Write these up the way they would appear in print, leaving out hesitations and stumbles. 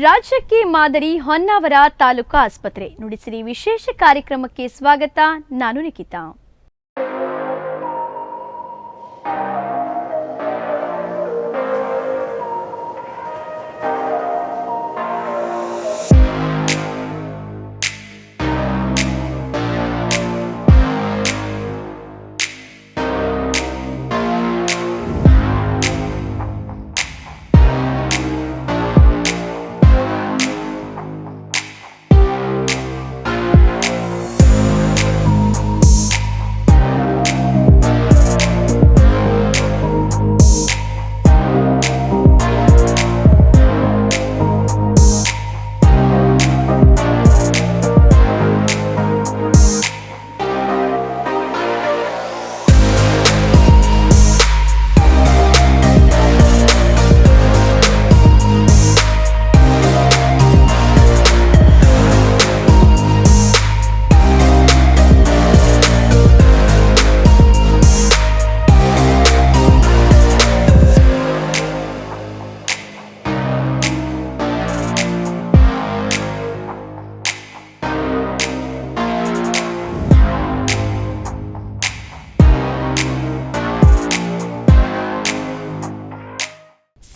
ರಾಜ್ಯಕ್ಕೆ ಮಾದರಿ ಹೊನ್ನಾವರ ತಾಲೂಕು ಆಸ್ಪತ್ರೆ ನುಡಿಸಿರಿ ವಿಶೇಷ ಕಾರ್ಯಕ್ರಮಕ್ಕೆ ಸ್ವಾಗತ. ನಾನು ನಿಖಿತಾ.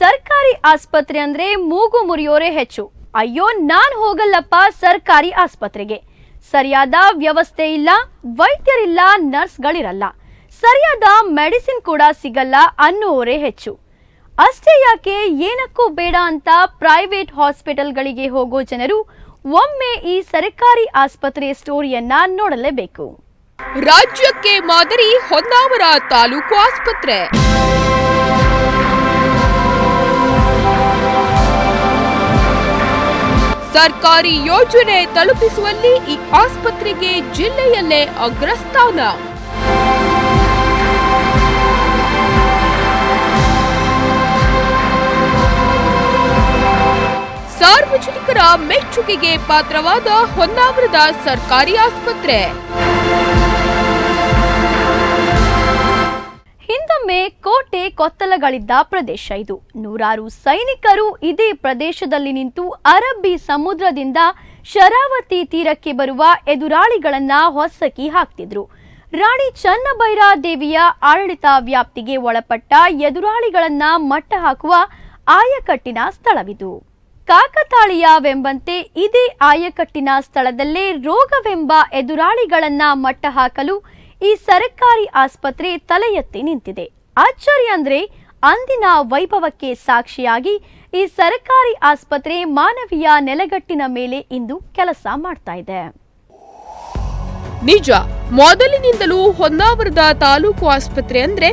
ಸರ್ಕಾರಿ ಆಸ್ಪತ್ರೆ ಅಂದ್ರೆ ಮೂಗು ಮುರಿಯೋರೇ ಹೆಚ್ಚು. ಅಯ್ಯೋ ನಾನ್ ಹೋಗಲ್ಲಪ್ಪ ಸರ್ಕಾರಿ ಆಸ್ಪತ್ರೆಗೆ, ಸರಿಯಾದ ವ್ಯವಸ್ಥೆ ಇಲ್ಲ, ವೈದ್ಯರಿಲ್ಲ, ನರ್ಸ್ಗಳಿರಲ್ಲ, ಸರಿಯಾದ ಮೆಡಿಸಿನ್ ಕೂಡ ಸಿಗಲ್ಲ ಅನ್ನುವರೇ ಹೆಚ್ಚು. ಅಷ್ಟೇ ಯಾಕೆ, ಏನಕ್ಕೂ ಬೇಡ ಅಂತ ಪ್ರೈವೇಟ್ ಹಾಸ್ಪಿಟಲ್ಗಳಿಗೆ ಹೋಗೋ ಜನರು ಒಮ್ಮೆ ಈ ಸರ್ಕಾರಿ ಆಸ್ಪತ್ರೆಯ ಸ್ಟೋರಿಯನ್ನ ನೋಡಲೇಬೇಕು. ರಾಜ್ಯಕ್ಕೆ ಮಾದರಿ ಹೊನ್ನಾವರ ತಾಲೂಕು ಆಸ್ಪತ್ರೆ. ಸರ್ಕಾರಿ ಯೋಜನೆ ತಲುಪಿಸುವಲ್ಲಿ ಈ ಆಸ್ಪತ್ರೆಗೆ ಜಿಲ್ಲೆಯಲ್ಲೇ ಅಗ್ರಸ್ಥಾನ. ಸಾರ್ವಜನಿಕರ ಮೆಚ್ಚುಗೆಗೆ ಪಾತ್ರವಾದ ಹೊನ್ನಾವರದ ಸರ್ಕಾರಿ ಆಸ್ಪತ್ರೆ. ಹಿಂದೊಮ್ಮೆ ಕೋಟೆ ಕೊತ್ತಲಗಳಿದ್ದ ಪ್ರದೇಶ ಇದು. ನೂರಾರು ಸೈನಿಕರು ಇದೇ ಪ್ರದೇಶದಲ್ಲಿ ನಿಂತು ಅರಬ್ಬಿ ಸಮುದ್ರದಿಂದ ಶರಾವತಿ ತೀರಕ್ಕೆ ಬರುವ ಎದುರಾಳಿಗಳನ್ನ ಹೊಸಕಿ ಹಾಕ್ತಿದ್ರು. ರಾಣಿ ಚನ್ನಭೈರ ದೇವಿಯ ಆಡಳಿತ ವ್ಯಾಪ್ತಿಗೆ ಒಳಪಟ್ಟ ಎದುರಾಳಿಗಳನ್ನ ಮಟ್ಟ ಹಾಕುವ ಆಯಕಟ್ಟಿನ ಸ್ಥಳವಿದು. ಕಾಕತಾಳೀಯವೆಂಬಂತೆ ಇದೇ ಆಯಕಟ್ಟಿನ ಸ್ಥಳದಲ್ಲೇ ರೋಗವೆಂಬ ಎದುರಾಳಿಗಳನ್ನ ಮಟ್ಟ ಹಾಕಲು ಈ ಸರ್ಕಾರಿ ಆಸ್ಪತ್ರೆ ತಲೆ ಎತ್ತಿ ನಿಂತಿದೆ. ಆಶ್ಚರ್ಯ ಅಂದ್ರೆ ಅಂದಿನ ವೈಭವಕ್ಕೆ ಸಾಕ್ಷಿಯಾಗಿ ಈ ಸರ್ಕಾರಿ ಆಸ್ಪತ್ರೆ ಮಾನವೀಯ ನೆಲೆಗಟ್ಟಿನ ಮೇಲೆ ಇಂದು ಕೆಲಸ ಮಾಡ್ತಾ ಇದೆ. ನಿಜ, ಮೊದಲಿನಿಂದಲೂ ಹೊನ್ನಾವರದ ತಾಲೂಕು ಆಸ್ಪತ್ರೆ ಅಂದ್ರೆ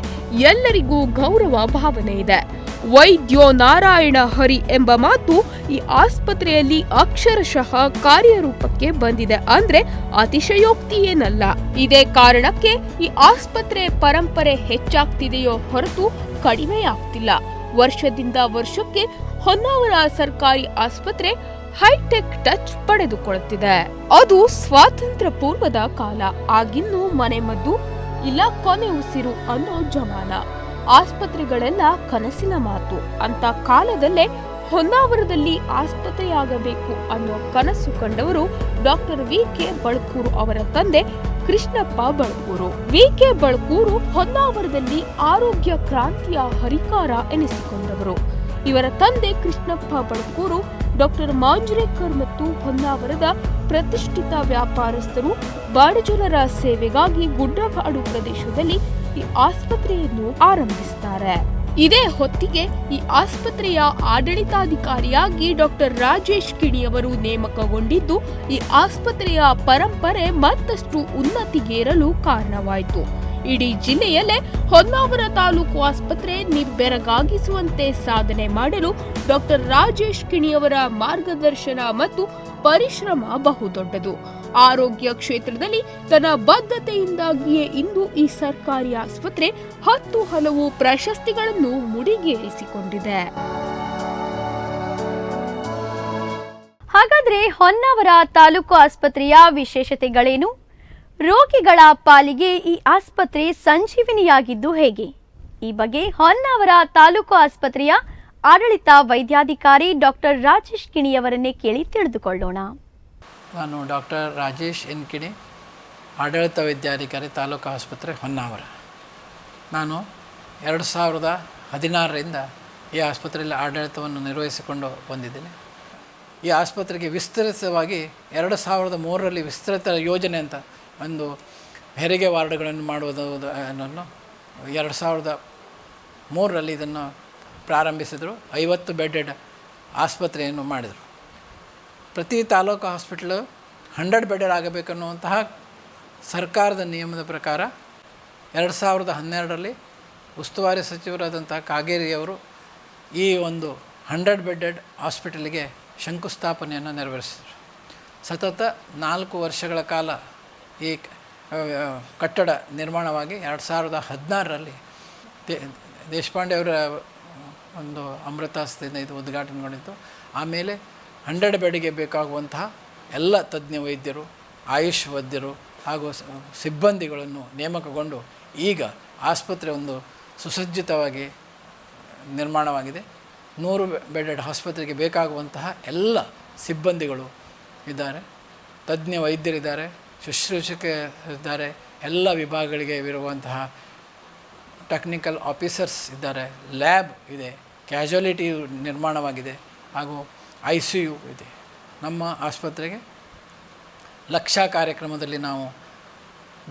ಎಲ್ಲರಿಗೂ ಗೌರವ ಭಾವನೆ ಇದೆ. ವೈದ್ಯೋ ನಾರಾಯಣ ಹರಿ ಎಂಬ ಮಾತು ಈ ಆಸ್ಪತ್ರೆಯಲ್ಲಿ ಅಕ್ಷರಶಃ ಕಾರ್ಯರೂಪಕ್ಕೆ ಬಂದಿದೆ ಅಂದ್ರೆ ಅತಿಶಯೋಕ್ತಿ ಏನಲ್ಲ. ಇದೇ ಕಾರಣಕ್ಕೆ ಈ ಆಸ್ಪತ್ರೆ ಪರಂಪರೆ ಹೆಚ್ಚಾಗ್ತಿದೆಯೋ ಹೊರತು ಕಡಿಮೆಯಾಗ್ತಿಲ್ಲ. ವರ್ಷದಿಂದ ವರ್ಷಕ್ಕೆ ಹೊನ್ನಾವರ ಸರ್ಕಾರಿ ಆಸ್ಪತ್ರೆ ಹೈಟೆಕ್ ಟಚ್ ಪಡೆದುಕೊಳ್ಳುತ್ತಿದೆ. ಅದು ಸ್ವಾತಂತ್ರ್ಯ ಪೂರ್ವದ ಕಾಲ. ಆಗಿನ್ನೂ ಮನೆಮದ್ದು ಇಲ್ಲ ಕೊನೆ ಉಸಿರು ಅನ್ನೋ ಜಮಾನ. ಆಸ್ಪತ್ರೆಗಳೆಲ್ಲ ಕನಸಿನ ಮಾತು. ಅಂತ ಕಾಲದಲ್ಲೇ ಹೊನ್ನಾವರದಲ್ಲಿ ಆಸ್ಪತ್ರೆಯಾಗಬೇಕು ಅನ್ನೋ ಕನಸು ಕಂಡವರು ಡಾಕ್ಟರ್ ವಿ.ಕೆ. ಬಳಕೂರು ಅವರ ತಂದೆ ಕೃಷ್ಣಪ್ಪ ಬಳಕೂರು. ವಿ.ಕೆ. ಬಳಕೂರು ಹೊನ್ನಾವರದಲ್ಲಿ ಆರೋಗ್ಯ ಕ್ರಾಂತಿಯ ಹರಿಕಾರ ಎನಿಸಿಕೊಂಡವರು. ಇವರ ತಂದೆ ಕೃಷ್ಣಪ್ಪ ಬಳಕೂರು ಡಾಕ್ಟರ್ ಮಾಂಜ್ರೇಕರ್ ಮತ್ತು ಹೊನ್ನಾವರದ ಪ್ರತಿಷ್ಠಿತ ವ್ಯಾಪಾರಸ್ಥರು ಬಡಜನರ ಸೇವೆಗಾಗಿ ಗುಡ್ಡಗಾಡು ಪ್ರದೇಶದಲ್ಲಿ ಈ ಆಸ್ಪತ್ರೆಯನ್ನು ಆರಂಭಿಸುತ್ತಾರೆ. ಇದೇ ಹೊತ್ತಿಗೆ ಈ ಆಸ್ಪತ್ರೆಯ ಆಡಳಿತಾಧಿಕಾರಿಯಾಗಿ ಡಾಕ್ಟರ್ ರಾಜೇಶ್ ಕಿಣಿಯವರು ನೇಮಕಗೊಂಡಿದ್ದು ಈ ಆಸ್ಪತ್ರೆಯ ಪರಂಪರೆ ಮತ್ತಷ್ಟು ಉನ್ನತಿಗೇರಲು ಕಾರಣವಾಯಿತು. ಇಡೀ ಜಿಲ್ಲೆಯಲ್ಲೇ ಹೊನ್ನಾವರ ತಾಲೂಕು ಆಸ್ಪತ್ರೆ ನಿಬ್ಬೆರಗಾಗಿಸುವಂತೆ ಸಾಧನೆ ಮಾಡಲು ಡಾಕ್ಟರ್ ರಾಜೇಶ್ ಕಿಣಿಯವರ ಮಾರ್ಗದರ್ಶನ ಮತ್ತು ಪರಿಶ್ರಮ ಬಹುದೊಡ್ಡದು. ಆರೋಗ್ಯ ಕ್ಷೇತ್ರದಲ್ಲಿ ತನ್ನ ಬದ್ಧತೆಯಿಂದಾಗಿಯೇ ಇಂದು ಈ ಸರ್ಕಾರಿ ಆಸ್ಪತ್ರೆ 10 ಹಲವು ಪ್ರಶಸ್ತಿಗಳನ್ನು ಮುಡಿಗೇರಿಸಿಕೊಂಡಿದೆ. ಹಾಗಾದ್ರೆ ಹೊನ್ನಾವರ ತಾಲೂಕು ಆಸ್ಪತ್ರೆಯ ವಿಶೇಷತೆಗಳೇನು? ರೋಗಿಗಳ ಪಾಲಿಗೆ ಈ ಆಸ್ಪತ್ರೆ ಸಂಜೀವಿನಿಯಾಗಿದ್ದು ಹೇಗೆ? ಈ ಬಗ್ಗೆ ಹೊನ್ನಾವರ ತಾಲೂಕು ಆಸ್ಪತ್ರೆಯ ಆಡಳಿತ ವೈದ್ಯಾಧಿಕಾರಿ ಡಾಕ್ಟರ್ ರಾಜೇಶ್ ಕಿಣಿಯವರನ್ನೇ ಕೇಳಿ ತಿಳಿದುಕೊಳ್ಳೋಣ. ನಾನು ಡಾಕ್ಟರ್ ರಾಜೇಶ್ ಎನ್ ಕಿಣಿ, ಆಡಳಿತ ವೈದ್ಯಾಧಿಕಾರಿ ತಾಲೂಕು ಆಸ್ಪತ್ರೆ ಹೊನ್ನಾವರ. ನಾನು 2016ರಿಂದ ಈ ಆಸ್ಪತ್ರೆಯಲ್ಲಿ ಆಡಳಿತವನ್ನು ನಿರ್ವಹಿಸಿಕೊಂಡು ಬಂದಿದ್ದೇನೆ. ಈ ಆಸ್ಪತ್ರೆಗೆ ವಿಸ್ತರಿತವಾಗಿ 2003ರಲ್ಲಿ ವಿಸ್ತೃತ ಯೋಜನೆ ಅಂತ ಒಂದು ಹೆರಿಗೆ ವಾರ್ಡ್ಗಳನ್ನು ಮಾಡುವುದನ್ನು 2003ರಲ್ಲಿ ಇದನ್ನು ಪ್ರಾರಂಭಿಸಿದರು. 50 ಬೆಡ್ಡೆಡ್ ಆಸ್ಪತ್ರೆಯನ್ನು ಮಾಡಿದರು. ಪ್ರತಿ ತಾಲೂಕು ಹಾಸ್ಪಿಟ್ಲು 100 ಬೆಡ್ಡೆಡ್ ಆಗಬೇಕನ್ನುವಂತಹ ಸರ್ಕಾರದ ನಿಯಮದ ಪ್ರಕಾರ 2012ರಲ್ಲಿ ಉಸ್ತುವಾರಿ ಸಚಿವರಾದಂತಹ ಕಾಗೇರಿಯವರು ಈ ಒಂದು 100 ಬೆಡ್ಡೆಡ್ ಹಾಸ್ಪಿಟಲಿಗೆ ಶಂಕುಸ್ಥಾಪನೆಯನ್ನು ನೆರವೇರಿಸಿದರು. ಸತತ 4 ವರ್ಷಗಳ ಕಾಲ ಈ ಕಟ್ಟಡ ನಿರ್ಮಾಣವಾಗಿ 2016ರಲ್ಲಿ ದೇಶಪಾಂಡೆ ಅವರ ಒಂದು ಅಮೃತಾಸ್ತಿಯಿಂದ ಇದು ಉದ್ಘಾಟನೆಗೊಂಡಿತ್ತು. ಆಮೇಲೆ 100 ಬೆಡ್ಗೆ ಬೇಕಾಗುವಂತಹ ಎಲ್ಲ ತಜ್ಞ ವೈದ್ಯರು, ಆಯುಷ್ ವೈದ್ಯರು ಹಾಗೂ ಸಿಬ್ಬಂದಿಗಳನ್ನು ನೇಮಕಗೊಂಡು ಈಗ ಆಸ್ಪತ್ರೆ ಒಂದು ಸುಸಜ್ಜಿತವಾಗಿ ನಿರ್ಮಾಣವಾಗಿದೆ. 100 ಬೆಡ್ಡೆಡ್ ಆಸ್ಪತ್ರೆಗೆ ಬೇಕಾಗುವಂತಹ ಎಲ್ಲ ಸಿಬ್ಬಂದಿಗಳು ಇದ್ದಾರೆ, ತಜ್ಞ ವೈದ್ಯರಿದ್ದಾರೆ, ಶುಶ್ರೂಷಕಿದ್ದಾರೆ, ಎಲ್ಲ ವಿಭಾಗಗಳಿಗೆ ಇರುವಂತಹ ಟೆಕ್ನಿಕಲ್ ಆಫೀಸರ್ಸ್ ಇದ್ದಾರೆ, ಲ್ಯಾಬ್ ಇದೆ, ಕ್ಯಾಜುಯಾಲಿಟಿ ನಿರ್ಮಾಣವಾಗಿದೆ ಹಾಗೂ ICU ಇದೆ. ನಮ್ಮ ಆಸ್ಪತ್ರೆಗೆ ಲಕ್ಷ ಕಾರ್ಯಕ್ರಮದಲ್ಲಿ ನಾವು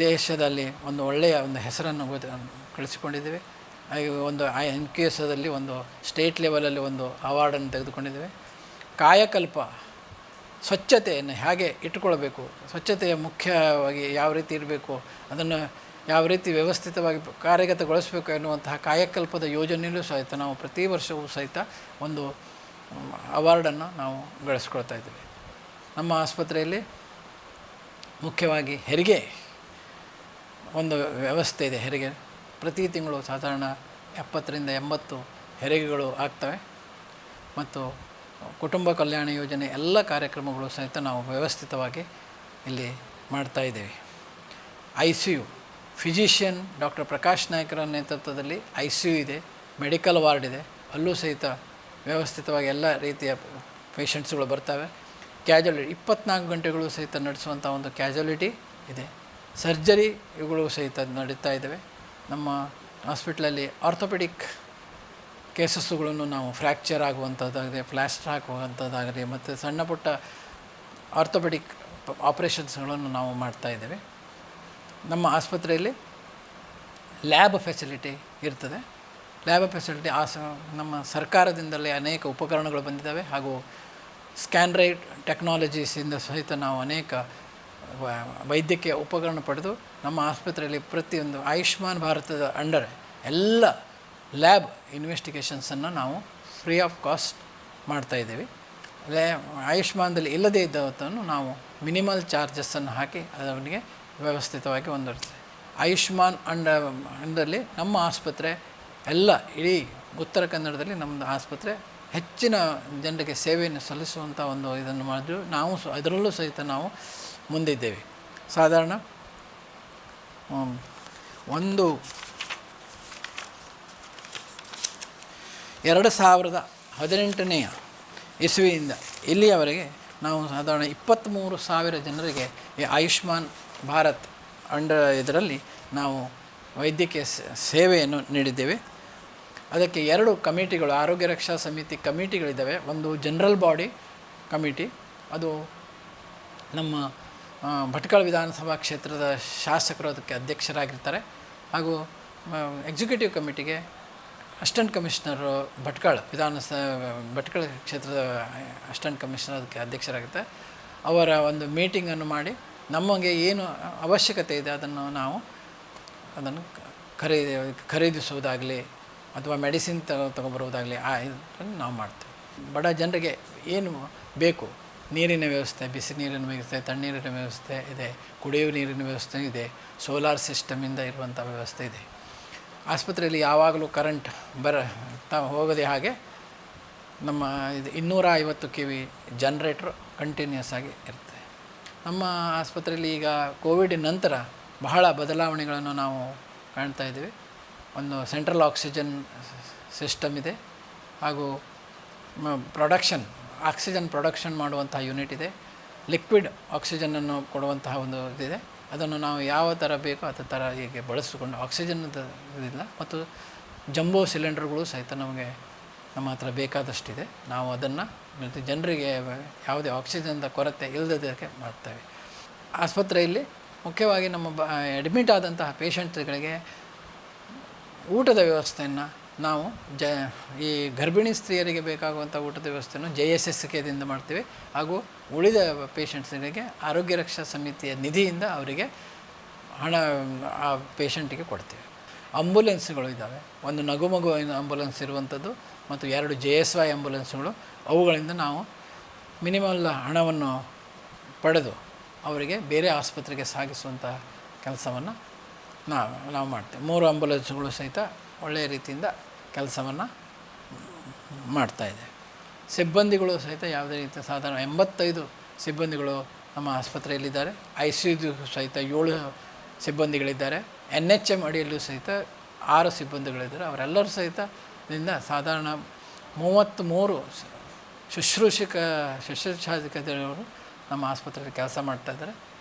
ದೇಶದಲ್ಲಿ ಒಂದು ಒಳ್ಳೆಯ ಒಂದು ಹೆಸರನ್ನು ಗಳಿಸಿಕೊಂಡಿದ್ದೇವೆ. ಒಂದು NQSದಲ್ಲಿ ಒಂದು ಸ್ಟೇಟ್ ಲೆವೆಲಲ್ಲಿ ಒಂದು ಅವಾರ್ಡನ್ನು ತೆಗೆದುಕೊಂಡಿದ್ದೇವೆ. ಕಾಯಕಲ್ಪ ಸ್ವಚ್ಛತೆಯನ್ನು ಹೇಗೆ ಇಟ್ಟುಕೊಳ್ಬೇಕು, ಸ್ವಚ್ಛತೆಯ ಮುಖ್ಯವಾಗಿ ಯಾವ ರೀತಿ ಇರಬೇಕು, ಅದನ್ನು ಯಾವ ರೀತಿ ವ್ಯವಸ್ಥಿತವಾಗಿ ಕಾರ್ಯಗತಗೊಳಿಸಬೇಕು ಎನ್ನುವಂತಹ ಕಾಯಕಲ್ಪದ ಯೋಜನೆಯಲ್ಲೂ ಸಹಿತ ನಾವು ಪ್ರತಿ ವರ್ಷವೂ ಸಹಿತ ಒಂದು ಅವಾರ್ಡನ್ನು ನಾವು ಗಳಿಸ್ಕೊಳ್ತಾ ಇದ್ದೇವೆ. ನಮ್ಮ ಆಸ್ಪತ್ರೆಯಲ್ಲಿ ಮುಖ್ಯವಾಗಿ ಹೆರಿಗೆ ಒಂದು ವ್ಯವಸ್ಥೆ ಇದೆ. ಹೆರಿಗೆ ಪ್ರತಿ ತಿಂಗಳು ಸಾಧಾರಣ 70ರಿಂದ 80 ಹೆರಿಗೆಗಳು ಆಗ್ತವೆ. ಮತ್ತು ಕುಟುಂಬ ಕಲ್ಯಾಣ ಯೋಜನೆ ಎಲ್ಲ ಕಾರ್ಯಕ್ರಮಗಳು ಸಹಿತ ನಾವು ವ್ಯವಸ್ಥಿತವಾಗಿ ಇಲ್ಲಿ ಮಾಡ್ತಾಯಿದ್ದೇವೆ. ICU ಫಿಸಿಷಿಯನ್ ಡಾಕ್ಟರ್ ಪ್ರಕಾಶ್ ನಾಯ್ಕರ ನೇತೃತ್ವದಲ್ಲಿ ICU ಇದೆ, ಮೆಡಿಕಲ್ ವಾರ್ಡ್ ಇದೆ, ಅಲ್ಲೂ ಸಹಿತ ವ್ಯವಸ್ಥಿತವಾಗಿ ಎಲ್ಲ ರೀತಿಯ ಪೇಷಂಟ್ಸ್ಗಳು ಬರ್ತವೆ. ಕ್ಯಾಜುಯಾಲಿಟಿ 24 ಗಂಟೆಗಳು ಸಹಿತ ನಡೆಸುವಂಥ ಒಂದು ಕ್ಯಾಜುಯಾಲಿಟಿ ಇದೆ. ಸರ್ಜರಿ ಇವುಗಳು ಸಹಿತ ನಡೀತಾ ಇದ್ದಾವೆ. ನಮ್ಮ ಹಾಸ್ಪಿಟ್ಲಲ್ಲಿ ಆರ್ಥೋಪೆಡಿಕ್ ಕೇಸಸ್ಸುಗಳನ್ನು ನಾವು ಫ್ರ್ಯಾಕ್ಚರ್ ಆಗುವಂಥದ್ದಾಗಲಿ, ಫ್ಲಾಸ್ಟರ್ ಹಾಕುವಂಥದ್ದಾಗಲಿ ಮತ್ತು ಸಣ್ಣ ಪುಟ್ಟ ಆರ್ಥೋಪೆಡಿಕ್ ಆಪ್ರೇಷನ್ಸ್ಗಳನ್ನು ನಾವು ಮಾಡ್ತಾಯಿದ್ದೇವೆ. ನಮ್ಮ ಆಸ್ಪತ್ರೆಯಲ್ಲಿ ಲ್ಯಾಬ್ ಫೆಸಿಲಿಟಿ ಇರ್ತದೆ. ಲ್ಯಾಬ್ ಫೆಸಿಲಿಟಿ ನಮ್ಮ ಸರ್ಕಾರದಿಂದಲೇ ಅನೇಕ ಉಪಕರಣಗಳು ಬಂದಿದ್ದಾವೆ ಹಾಗೂ ಸ್ಕ್ಯಾನ್ರೈಟ್ ಟೆಕ್ನಾಲಜೀಸಿಂದ ಸಹಿತ ನಾವು ಅನೇಕ ವೈದ್ಯಕೀಯ ಉಪಕರಣ ಪಡೆದು ನಮ್ಮ ಆಸ್ಪತ್ರೆಯಲ್ಲಿ ಪ್ರತಿಯೊಂದು ಆಯುಷ್ಮಾನ್ ಭಾರತದ ಅಂಡರ್ ಎಲ್ಲ ಲ್ಯಾಬ್ ಇನ್ವೆಸ್ಟಿಗೇಷನ್ಸನ್ನು ನಾವು ಫ್ರೀ ಆಫ್ ಕಾಸ್ಟ್ ಮಾಡ್ತಾಯಿದ್ದೀವಿ. ಆಯುಷ್ಮಾನದಲ್ಲಿ ಇಲ್ಲದೇ ಇದ್ದವತ್ತನ್ನು ನಾವು ಮಿನಿಮಲ್ ಚಾರ್ಜಸ್ಸನ್ನು ಹಾಕಿ ಅದವನಿಗೆ ವ್ಯವಸ್ಥಿತವಾಗಿ ಹೊಂದಿರ್ತದೆ. ಆಯುಷ್ಮಾನ್ ಅಂಡರಲ್ಲಿ ನಮ್ಮ ಆಸ್ಪತ್ರೆ ಎಲ್ಲ ಇಡೀ ಉತ್ತರ ಕನ್ನಡದಲ್ಲಿ ನಮ್ಮದು ಆಸ್ಪತ್ರೆ ಹೆಚ್ಚಿನ ಜನರಿಗೆ ಸೇವೆಯನ್ನು ಸಲ್ಲಿಸುವಂಥ ಒಂದು ಇದನ್ನು ಮಾಡಿದ್ರು. ನಾವು ಅದರಲ್ಲೂ ಸಹಿತ ನಾವು ಮುಂದಿದ್ದೇವೆ. ಸಾಧಾರಣ 2018ನೇ ಇಸ್ವಿಯಿಂದ ಇಲ್ಲಿಯವರೆಗೆ ನಾವು ಸಾಧಾರಣ 23,000 ಜನರಿಗೆ ಈ ಆಯುಷ್ಮಾನ್ ಭಾರತ್ ಇದರಲ್ಲಿ ನಾವು ವೈದ್ಯಕೀಯ ಸೇವೆಯನ್ನು ನೀಡಿದ್ದೇವೆ. ಅದಕ್ಕೆ 2 ಕಮಿಟಿಗಳು, ಆರೋಗ್ಯ ರಕ್ಷಾ ಸಮಿತಿ ಕಮಿಟಿಗಳಿದ್ದಾವೆ. ಒಂದು ಜನರಲ್ ಬಾಡಿ ಕಮಿಟಿ, ಅದು ನಮ್ಮ ಭಟ್ಕಳ ವಿಧಾನಸಭಾ ಕ್ಷೇತ್ರದ ಶಾಸಕರು ಅದಕ್ಕೆ ಅಧ್ಯಕ್ಷರಾಗಿರ್ತಾರೆ. ಹಾಗೂ ಎಕ್ಸಿಕ್ಯೂಟಿವ್ ಕಮಿಟಿಗೆ ಅಸಿಸ್ಟೆಂಟ್ ಕಮಿಷನರು ಭಟ್ಕಳ ಕ್ಷೇತ್ರದ ಅಸಿಸ್ಟೆಂಟ್ ಕಮಿಷನರ್ ಅದಕ್ಕೆ ಅಧ್ಯಕ್ಷರಾಗಿರ್ತಾರೆ. ಅವರ ಒಂದು ಮೀಟಿಂಗನ್ನು ಮಾಡಿ ನಮಗೆ ಏನು ಅವಶ್ಯಕತೆ ಇದೆ ಅದನ್ನು ಖರೀದಿಸುವುದಾಗಲಿ ಅಥವಾ ಮೆಡಿಸಿನ್ ತಗೊಬರುವುದಾಗಲಿ ಇದನ್ನು ನಾವು ಮಾಡ್ತೇವೆ. ಬಡ ಜನರಿಗೆ ಏನು ಬೇಕು, ನೀರಿನ ವ್ಯವಸ್ಥೆ, ಬಿಸಿ ನೀರಿನ ವ್ಯವಸ್ಥೆ, ತಣ್ಣೀರಿನ ವ್ಯವಸ್ಥೆ ಇದೆ, ಕುಡಿಯುವ ನೀರಿನ ವ್ಯವಸ್ಥೆ ಇದೆ, ಸೋಲಾರ್ ಸಿಸ್ಟಮಿಂದ ಇರುವಂಥ ವ್ಯವಸ್ಥೆ ಇದೆ. ಆಸ್ಪತ್ರೆಯಲ್ಲಿ ಯಾವಾಗಲೂ ಕರೆಂಟ್ ಹೋಗದೆ ಹಾಗೆ ನಮ್ಮ 250 kV ಜನ್ರೇಟ್ರ್ ಕಂಟಿನ್ಯೂಸ್ ಆಗಿ ಇರ್ತದೆ. ನಮ್ಮ ಆಸ್ಪತ್ರೆಯಲ್ಲಿ ಈಗ ಕೋವಿಡ್ ನಂತರ ಬಹಳ ಬದಲಾವಣೆಗಳನ್ನು ನಾವು ಕಾಣ್ತಾ ಇದ್ದೀವಿ. ಒಂದು ಸೆಂಟ್ರಲ್ ಆಕ್ಸಿಜನ್ ಸಿಸ್ಟಮ್ ಇದೆ ಹಾಗೂ ಆಕ್ಸಿಜನ್ ಪ್ರೊಡಕ್ಷನ್ ಮಾಡುವಂತಹ ಯೂನಿಟ್ ಇದೆ. ಲಿಕ್ವಿಡ್ ಆಕ್ಸಿಜನನ್ನು ಕೊಡುವಂತಹ ಒಂದು ಇದಿದೆ. ಅದನ್ನು ನಾವು ಯಾವ ಥರ ಬೇಕೋ ಅದೇ ಥರ ಹೀಗೆ ಬಳಸಿಕೊಂಡು ಆಕ್ಸಿಜನ್ದು ಇದಿಲ್ಲ. ಮತ್ತು ಜಂಬೋ ಸಿಲಿಂಡರ್ಗಳು ಸಹಿತ ನಮಗೆ ನಮ್ಮ ಹತ್ರ ಬೇಕಾದಷ್ಟಿದೆ. ನಾವು ಅದನ್ನು ಮತ್ತು ಜನರಿಗೆ ಯಾವುದೇ ಆಕ್ಸಿಜನ್ದ ಕೊರತೆ ಇಲ್ಲದಕ್ಕೆ ಮಾಡ್ತೇವೆ. ಆಸ್ಪತ್ರೆಯಲ್ಲಿ ಮುಖ್ಯವಾಗಿ ನಮ್ಮ ಅಡ್ಮಿಟ್ ಆದಂತಹ ಪೇಷಂಟ್ಗಳಿಗೆ ಊಟದ ವ್ಯವಸ್ಥೆಯನ್ನು ನಾವು ಈ ಗರ್ಭಿಣಿ ಸ್ತ್ರೀಯರಿಗೆ ಬೇಕಾಗುವಂಥ ಊಟದ ವ್ಯವಸ್ಥೆಯನ್ನು JSSKದಿಂದ ಮಾಡ್ತೀವಿ. ಹಾಗೂ ಉಳಿದ ಪೇಷಂಟ್ಸ್ಗಳಿಗೆ ಆರೋಗ್ಯ ರಕ್ಷಾ ಸಮಿತಿಯ ನಿಧಿಯಿಂದ ಅವರಿಗೆ ಹಣ ಆ ಪೇಷಂಟಿಗೆ ಕೊಡ್ತೀವಿ. ಆಂಬುಲೆನ್ಸ್ಗಳು ಇದ್ದಾವೆ. ಒಂದು ನಗುಮಗು ಆಂಬುಲೆನ್ಸ್ ಇರುವಂಥದ್ದು ಮತ್ತು 2 JSY ಆಂಬುಲೆನ್ಸ್ಗಳು. ಅವುಗಳಿಂದ ನಾವು ಮಿನಿಮಲ್ ಹಣವನ್ನು ಪಡೆದು ಅವರಿಗೆ ಬೇರೆ ಆಸ್ಪತ್ರೆಗೆ ಸಾಗಿಸುವಂಥ ಕೆಲಸವನ್ನು ನಾವು ಮಾಡ್ತೇವೆ. 3 ಆಂಬುಲೆನ್ಸ್ಗಳು ಸಹಿತ ಒಳ್ಳೆಯ ರೀತಿಯಿಂದ ಕೆಲಸವನ್ನು ಮಾಡ್ತಾಯಿದೆ. ಸಿಬ್ಬಂದಿಗಳು ಸಹಿತ ಯಾವುದೇ ರೀತಿಯ ಸಾಧಾರಣ 85 ಸಿಬ್ಬಂದಿಗಳು ನಮ್ಮ ಆಸ್ಪತ್ರೆಯಲ್ಲಿದ್ದಾರೆ. ICU ಸಹಿತ 7 ಸಿಬ್ಬಂದಿಗಳಿದ್ದಾರೆ. NHM ಅಡಿಯಲ್ಲೂ ಸಹಿತ 6 ಸಿಬ್ಬಂದಿಗಳಿದ್ದಾರೆ. ಅವರೆಲ್ಲರೂ ಸಹಿತ ಇದರಿಂದ ಸಾಧಾರಣ 33 ಶುಶ್ರೂಷಾಧಿಕಾರಿಗಳು ನಮ್ಮ ಆಸ್ಪತ್ರೆಯಲ್ಲಿ ಕೆಲಸ ಮಾಡ್ತಾಯಿದ್ದಾರೆ.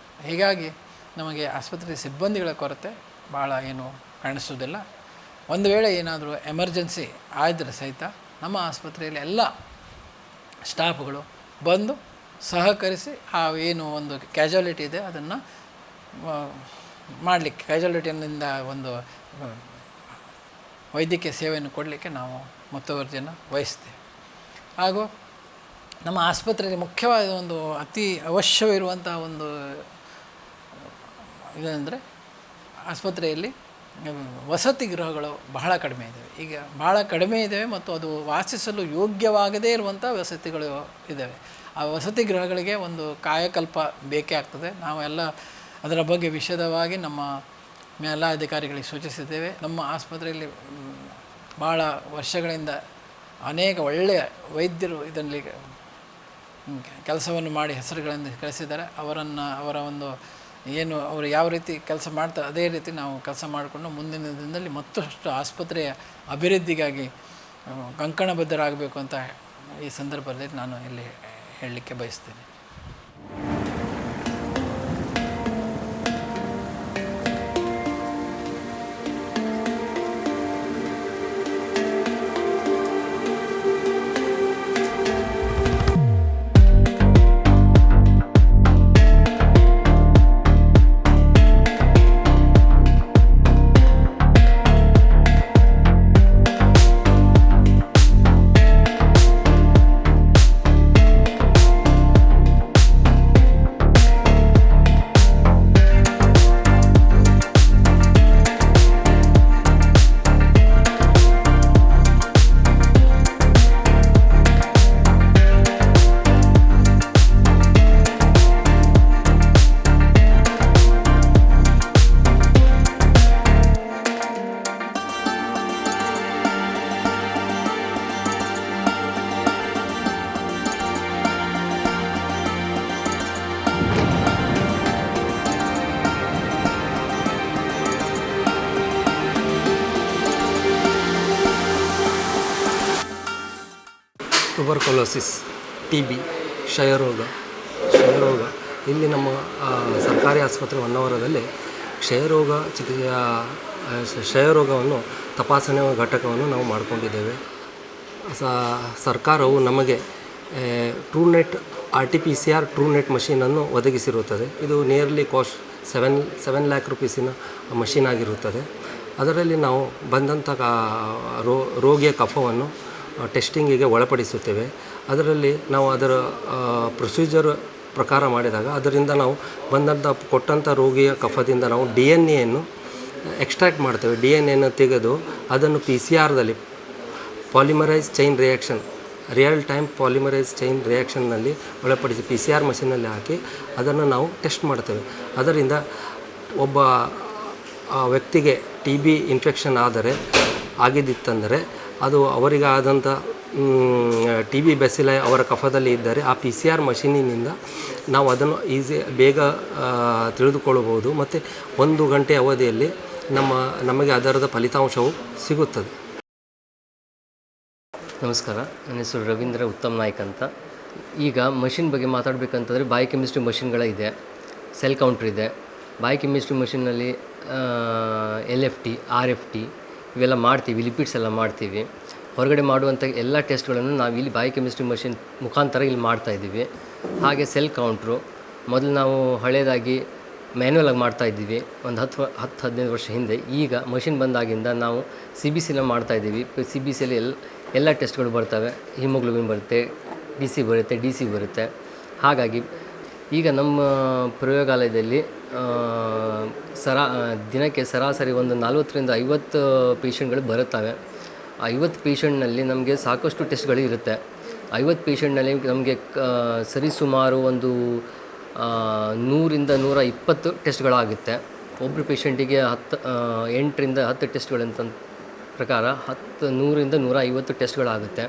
ಹೀಗಾಗಿ ನಮಗೆ ಆಸ್ಪತ್ರೆ ಸಿಬ್ಬಂದಿಗಳ ಕೊರತೆ ಭಾಳ ಏನು ಕಾಣಿಸೋದಿಲ್ಲ. ಒಂದು ವೇಳೆ ಏನಾದರೂ ಎಮರ್ಜೆನ್ಸಿ ಆದರೆ ಸಹಿತ ನಮ್ಮ ಆಸ್ಪತ್ರೆಯಲ್ಲಿ ಎಲ್ಲ ಸ್ಟಾಫ್ಗಳು ಬಂದು ಸಹಕರಿಸಿ ಆ ಏನು ಒಂದು ಕ್ಯಾಜುಯಾಲಿಟಿ ಇದೆ ಅದನ್ನು ಮಾಡಲಿಕ್ಕೆ, ಕ್ಯಾಜುಯಾಲಿಟಿಯಿಂದ ಒಂದು ವೈದ್ಯಕೀಯ ಸೇವೆಯನ್ನು ಕೊಡಲಿಕ್ಕೆ ನಾವು ಮುತುವರ್ಜಿಯನ್ನು ವಹಿಸ್ತೇವೆ. ಹಾಗೂ ನಮ್ಮ ಆಸ್ಪತ್ರೆಯಲ್ಲಿ ಮುಖ್ಯವಾದ ಒಂದು ಅತಿ ಅವಶ್ಯವಿರುವಂಥ ಒಂದು ಇದಂದರೆ ಆಸ್ಪತ್ರೆಯಲ್ಲಿ ವಸತಿ ಗೃಹಗಳು ಬಹಳ ಕಡಿಮೆ ಇದ್ದಾವೆ. ಈಗ ಭಾಳ ಕಡಿಮೆ ಇದ್ದಾವೆ ಮತ್ತು ಅದು ವಾಸಿಸಲು ಯೋಗ್ಯವಾಗದೇ ಇರುವಂಥ ವಸತಿಗಳು ಇದ್ದಾವೆ. ಆ ವಸತಿ ಗೃಹಗಳಿಗೆ ಒಂದು ಕಾಯಕಲ್ಪ ಬೇಕೇ ಆಗ್ತದೆ. ನಾವೆಲ್ಲ ಅದರ ಬಗ್ಗೆ ವಿಶದವಾಗಿ ನಮ್ಮ ಮೇಲಾಧಿಕಾರಿಗಳಿಗೆ ಸೂಚಿಸಿದ್ದೇವೆ. ನಮ್ಮ ಆಸ್ಪತ್ರೆಯಲ್ಲಿ ಭಾಳ ವರ್ಷಗಳಿಂದ ಅನೇಕ ಒಳ್ಳೆಯ ವೈದ್ಯರು ಇದರಲ್ಲಿ ಕೆಲಸವನ್ನು ಮಾಡಿ ಹೆಸರುಗಳನ್ನು ಗಳಿಸಿದ್ದಾರೆ. ಅವರ ಒಂದು ಏನು ಅವರು ಯಾವ ರೀತಿ ಕೆಲಸ ಮಾಡ್ತಾರೆ ಅದೇ ರೀತಿ ನಾವು ಕೆಲಸ ಮಾಡಿಕೊಂಡು ಮುಂದಿನ ದಿನದಲ್ಲಿ ಮತ್ತಷ್ಟು ಆಸ್ಪತ್ರೆಯ ಅಭಿವೃದ್ಧಿಗಾಗಿ ಕಂಕಣಬದ್ಧರಾಗಬೇಕು ಅಂತ ಈ ಸಂದರ್ಭದಲ್ಲಿ ನಾನು ಇಲ್ಲಿ ಹೇಳಲಿಕ್ಕೆ ಬಯಸ್ತೇನೆ. ಟ್ಯೂಬರ್ಕುಲೋಸಿಸ್, TB, ಕ್ಷಯರೋಗ ಇಲ್ಲಿ ನಮ್ಮ ಸರ್ಕಾರಿ ಆಸ್ಪತ್ರೆ ಹೊನ್ನಾವರದಲ್ಲಿ ಕ್ಷಯರೋಗವನ್ನು ತಪಾಸಣೆ ಘಟಕವನ್ನು ನಾವು ಮಾಡಿಕೊಂಡಿದ್ದೇವೆ. ಸರ್ಕಾರವು ನಮಗೆ ಟ್ರೂನೆಟ್ RT-PCR ಟ್ರೂನೆಟ್ ಮಷೀನನ್ನು ಒದಗಿಸಿರುತ್ತದೆ. ಇದು ನಿಯರ್ಲಿ ಕಾಸ್ಟ್ 7 ಲ್ಯಾಕ್ ರುಪೀಸಿನ ಮಷೀನ್ ಆಗಿರುತ್ತದೆ. ಅದರಲ್ಲಿ ನಾವು ಬಂದಂಥ ರೋಗಿಯ ಕಫವನ್ನು ಟೆಸ್ಟಿಂಗಿಗೆ ಒಳಪಡಿಸುತ್ತೇವೆ. ಅದರಲ್ಲಿ ನಾವು ಅದರ ಪ್ರೊಸೀಜರ್ ಪ್ರಕಾರ ಮಾಡಿದಾಗ ಅದರಿಂದ ನಾವು ಕೊಟ್ಟಂಥ ರೋಗಿಯ ಕಫದಿಂದ ನಾವು DNA ಎಕ್ಸ್ಟ್ರಾಕ್ಟ್ ಮಾಡ್ತೇವೆ. DNA ತೆಗೆದು ಅದನ್ನು PCR polymerase chain reaction, real time polymerase chain ರಿಯಾಕ್ಷನ್ನಲ್ಲಿ ಒಳಪಡಿಸಿ PCR ಮಷೀನಲ್ಲಿ ಹಾಕಿ ಅದನ್ನು ನಾವು ಟೆಸ್ಟ್ ಮಾಡ್ತೇವೆ. ಅದರಿಂದ ಒಬ್ಬ ವ್ಯಕ್ತಿಗೆ TB ಇನ್ಫೆಕ್ಷನ್ ಆಗಿದ್ದಿತ್ತಂದರೆ ಅದು ಅವರಿಗೆ ಆದಂಥ TB ಬೆಸಿಲೈ ಅವರ ಕಫದಲ್ಲಿ ಇದ್ದರೆ ಆ PCR ಮಷೀನಿನಿಂದ ನಾವು ಅದನ್ನು ಬೇಗ ತಿಳಿದುಕೊಳ್ಳಬಹುದು ಮತ್ತು 1 ಗಂಟೆ ಅವಧಿಯಲ್ಲಿ ನಮಗೆ ಅದರದ ಫಲಿತಾಂಶವು ಸಿಗುತ್ತದೆ. ನಮಸ್ಕಾರ, ನನ್ನ ಹೆಸರು ರವೀಂದ್ರ ಉತ್ತಮ್ ನಾಯ್ಕ್ ಅಂತ. ಈಗ ಮಷಿನ್ ಬಗ್ಗೆ ಮಾತಾಡಬೇಕಂತಂದರೆ ಬಯೋಕೆಮಿಸ್ಟ್ರಿ ಮಷಿನ್ಗಳಿದೆ, ಸೆಲ್ ಕೌಂಟ್ರ್ ಇದೆ. ಬಯೋಕೆಮಿಸ್ಟ್ರಿ ಮಷಿನ್ನಲ್ಲಿ LFT, RFT ಇವೆಲ್ಲ ಮಾಡ್ತೀವಿ, ಲಿಪಿಡ್ಸ್ ಎಲ್ಲ ಮಾಡ್ತೀವಿ. ಹೊರಗಡೆ ಮಾಡುವಂಥ ಎಲ್ಲ ಟೆಸ್ಟ್ಗಳನ್ನು ನಾವು ಇಲ್ಲಿ ಬಯೋಕೆಮಿಸ್ಟ್ರಿ ಮಷಿನ್ ಮುಖಾಂತರ ಇಲ್ಲಿ ಮಾಡ್ತಾಯಿದ್ದೀವಿ. ಹಾಗೆ ಸೆಲ್ ಕೌಂಟ್ರು ಮೊದಲು ನಾವು ಹಳೇದಾಗಿ ಮ್ಯಾನ್ಯಲಾಗಿ ಮಾಡ್ತಾಯಿದ್ದೀವಿ ಒಂದು 10-15 ವರ್ಷ ಹಿಂದೆ. ಈಗ ಮಷಿನ್ ಬಂದಾಗಿಂದ ನಾವು CBCನ ಮಾಡ್ತಾಯಿದ್ದೀವಿ. CBCಯಲ್ಲಿ ಎಲ್ಲ ಟೆಸ್ಟ್ಗಳು ಬರ್ತವೆ. ಹಿಮೋಗ್ಲೋಬಿನ್ ಬರುತ್ತೆ, BC ಬರುತ್ತೆ, DC ಬರುತ್ತೆ. ಹಾಗಾಗಿ ಈಗ ನಮ್ಮ ಪ್ರಯೋಗಾಲಯದಲ್ಲಿ ದಿನಕ್ಕೆ ಸರಾಸರಿ ಒಂದು 40ರಿಂದ 50 ಪೇಷಂಟ್ಗಳು ಬರುತ್ತವೆ. 50 ಪೇಷಂಟ್ನಲ್ಲಿ ನಮಗೆ ಸಾಕಷ್ಟು ಟೆಸ್ಟ್ಗಳು ಇರುತ್ತೆ. 50 ಪೇಷಂಟ್ನಲ್ಲಿ ನಮಗೆ ಸರಿಸುಮಾರು ಒಂದು 100ರಿಂದ 120 ಟೆಸ್ಟ್ಗಳಾಗುತ್ತೆ. ಒಬ್ಬರು ಪೇಷಂಟಿಗೆ 8ರಿಂದ 10 ಟೆಸ್ಟ್ಗಳಂತ ಪ್ರಕಾರ 100ರಿಂದ 150 ಟೆಸ್ಟ್ಗಳಾಗುತ್ತೆ.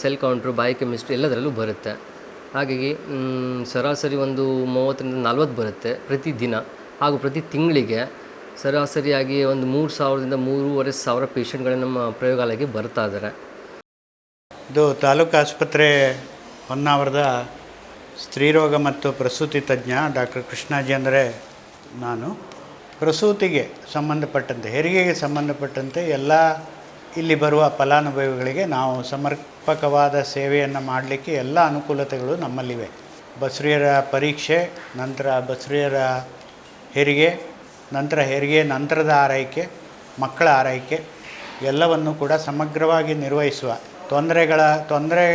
ಸೆಲ್ ಕೌಂಟ್ರು, ಬಯೋಕೆಮಿಸ್ಟ್ರಿ ಎಲ್ಲದರಲ್ಲೂ ಬರುತ್ತೆ. ಹಾಗಾಗಿ ಸರಾಸರಿ ಒಂದು 30ರಿಂದ 40 ಬರುತ್ತೆ ಪ್ರತಿದಿನ. ಹಾಗೂ ಪ್ರತಿ ತಿಂಗಳಿಗೆ ಸರಾಸರಿಯಾಗಿ ಒಂದು 3,000ದಿಂದ 3,500 ಪೇಷಂಟ್ಗಳು ನಮ್ಮ ಪ್ರಯೋಗಾಲಯಕ್ಕೆ ಬರ್ತಾ ಇದ್ದಾರೆ. ಇದು ತಾಲೂಕು ಆಸ್ಪತ್ರೆ ಹೊನ್ನಾವರದ ಸ್ತ್ರೀರೋಗ ಮತ್ತು ಪ್ರಸೂತಿ ತಜ್ಞ ಡಾಕ್ಟರ್ ಕೃಷ್ಣಾಜಿ. ಅಂದರೆ ನಾನು ಪ್ರಸೂತಿಗೆ ಸಂಬಂಧಪಟ್ಟಂತೆ, ಹೆರಿಗೆಗೆ ಸಂಬಂಧಪಟ್ಟಂತೆ ಎಲ್ಲ ಇಲ್ಲಿ ಬರುವ ಫಲಾನುಭವಿಗಳಿಗೆ ನಾವು ಸಮರ್ಪಕವಾದ ಸೇವೆಯನ್ನು ಮಾಡಲಿಕ್ಕೆ ಎಲ್ಲ ಅನುಕೂಲತೆಗಳು ನಮ್ಮಲ್ಲಿವೆ. ಬಸುರಿಯರ ಪರೀಕ್ಷೆ, ನಂತರ ಬಸುರಿಯರ ಹೆರಿಗೆ, ನಂತರ ಹೆರಿಗೆ ನಂತರದ ಆರೈಕೆ, ಮಕ್ಕಳ ಆರೈಕೆ ಎಲ್ಲವನ್ನು ಕೂಡ ಸಮಗ್ರವಾಗಿ ನಿರ್ವಹಿಸುವ ತೊಂದರೆ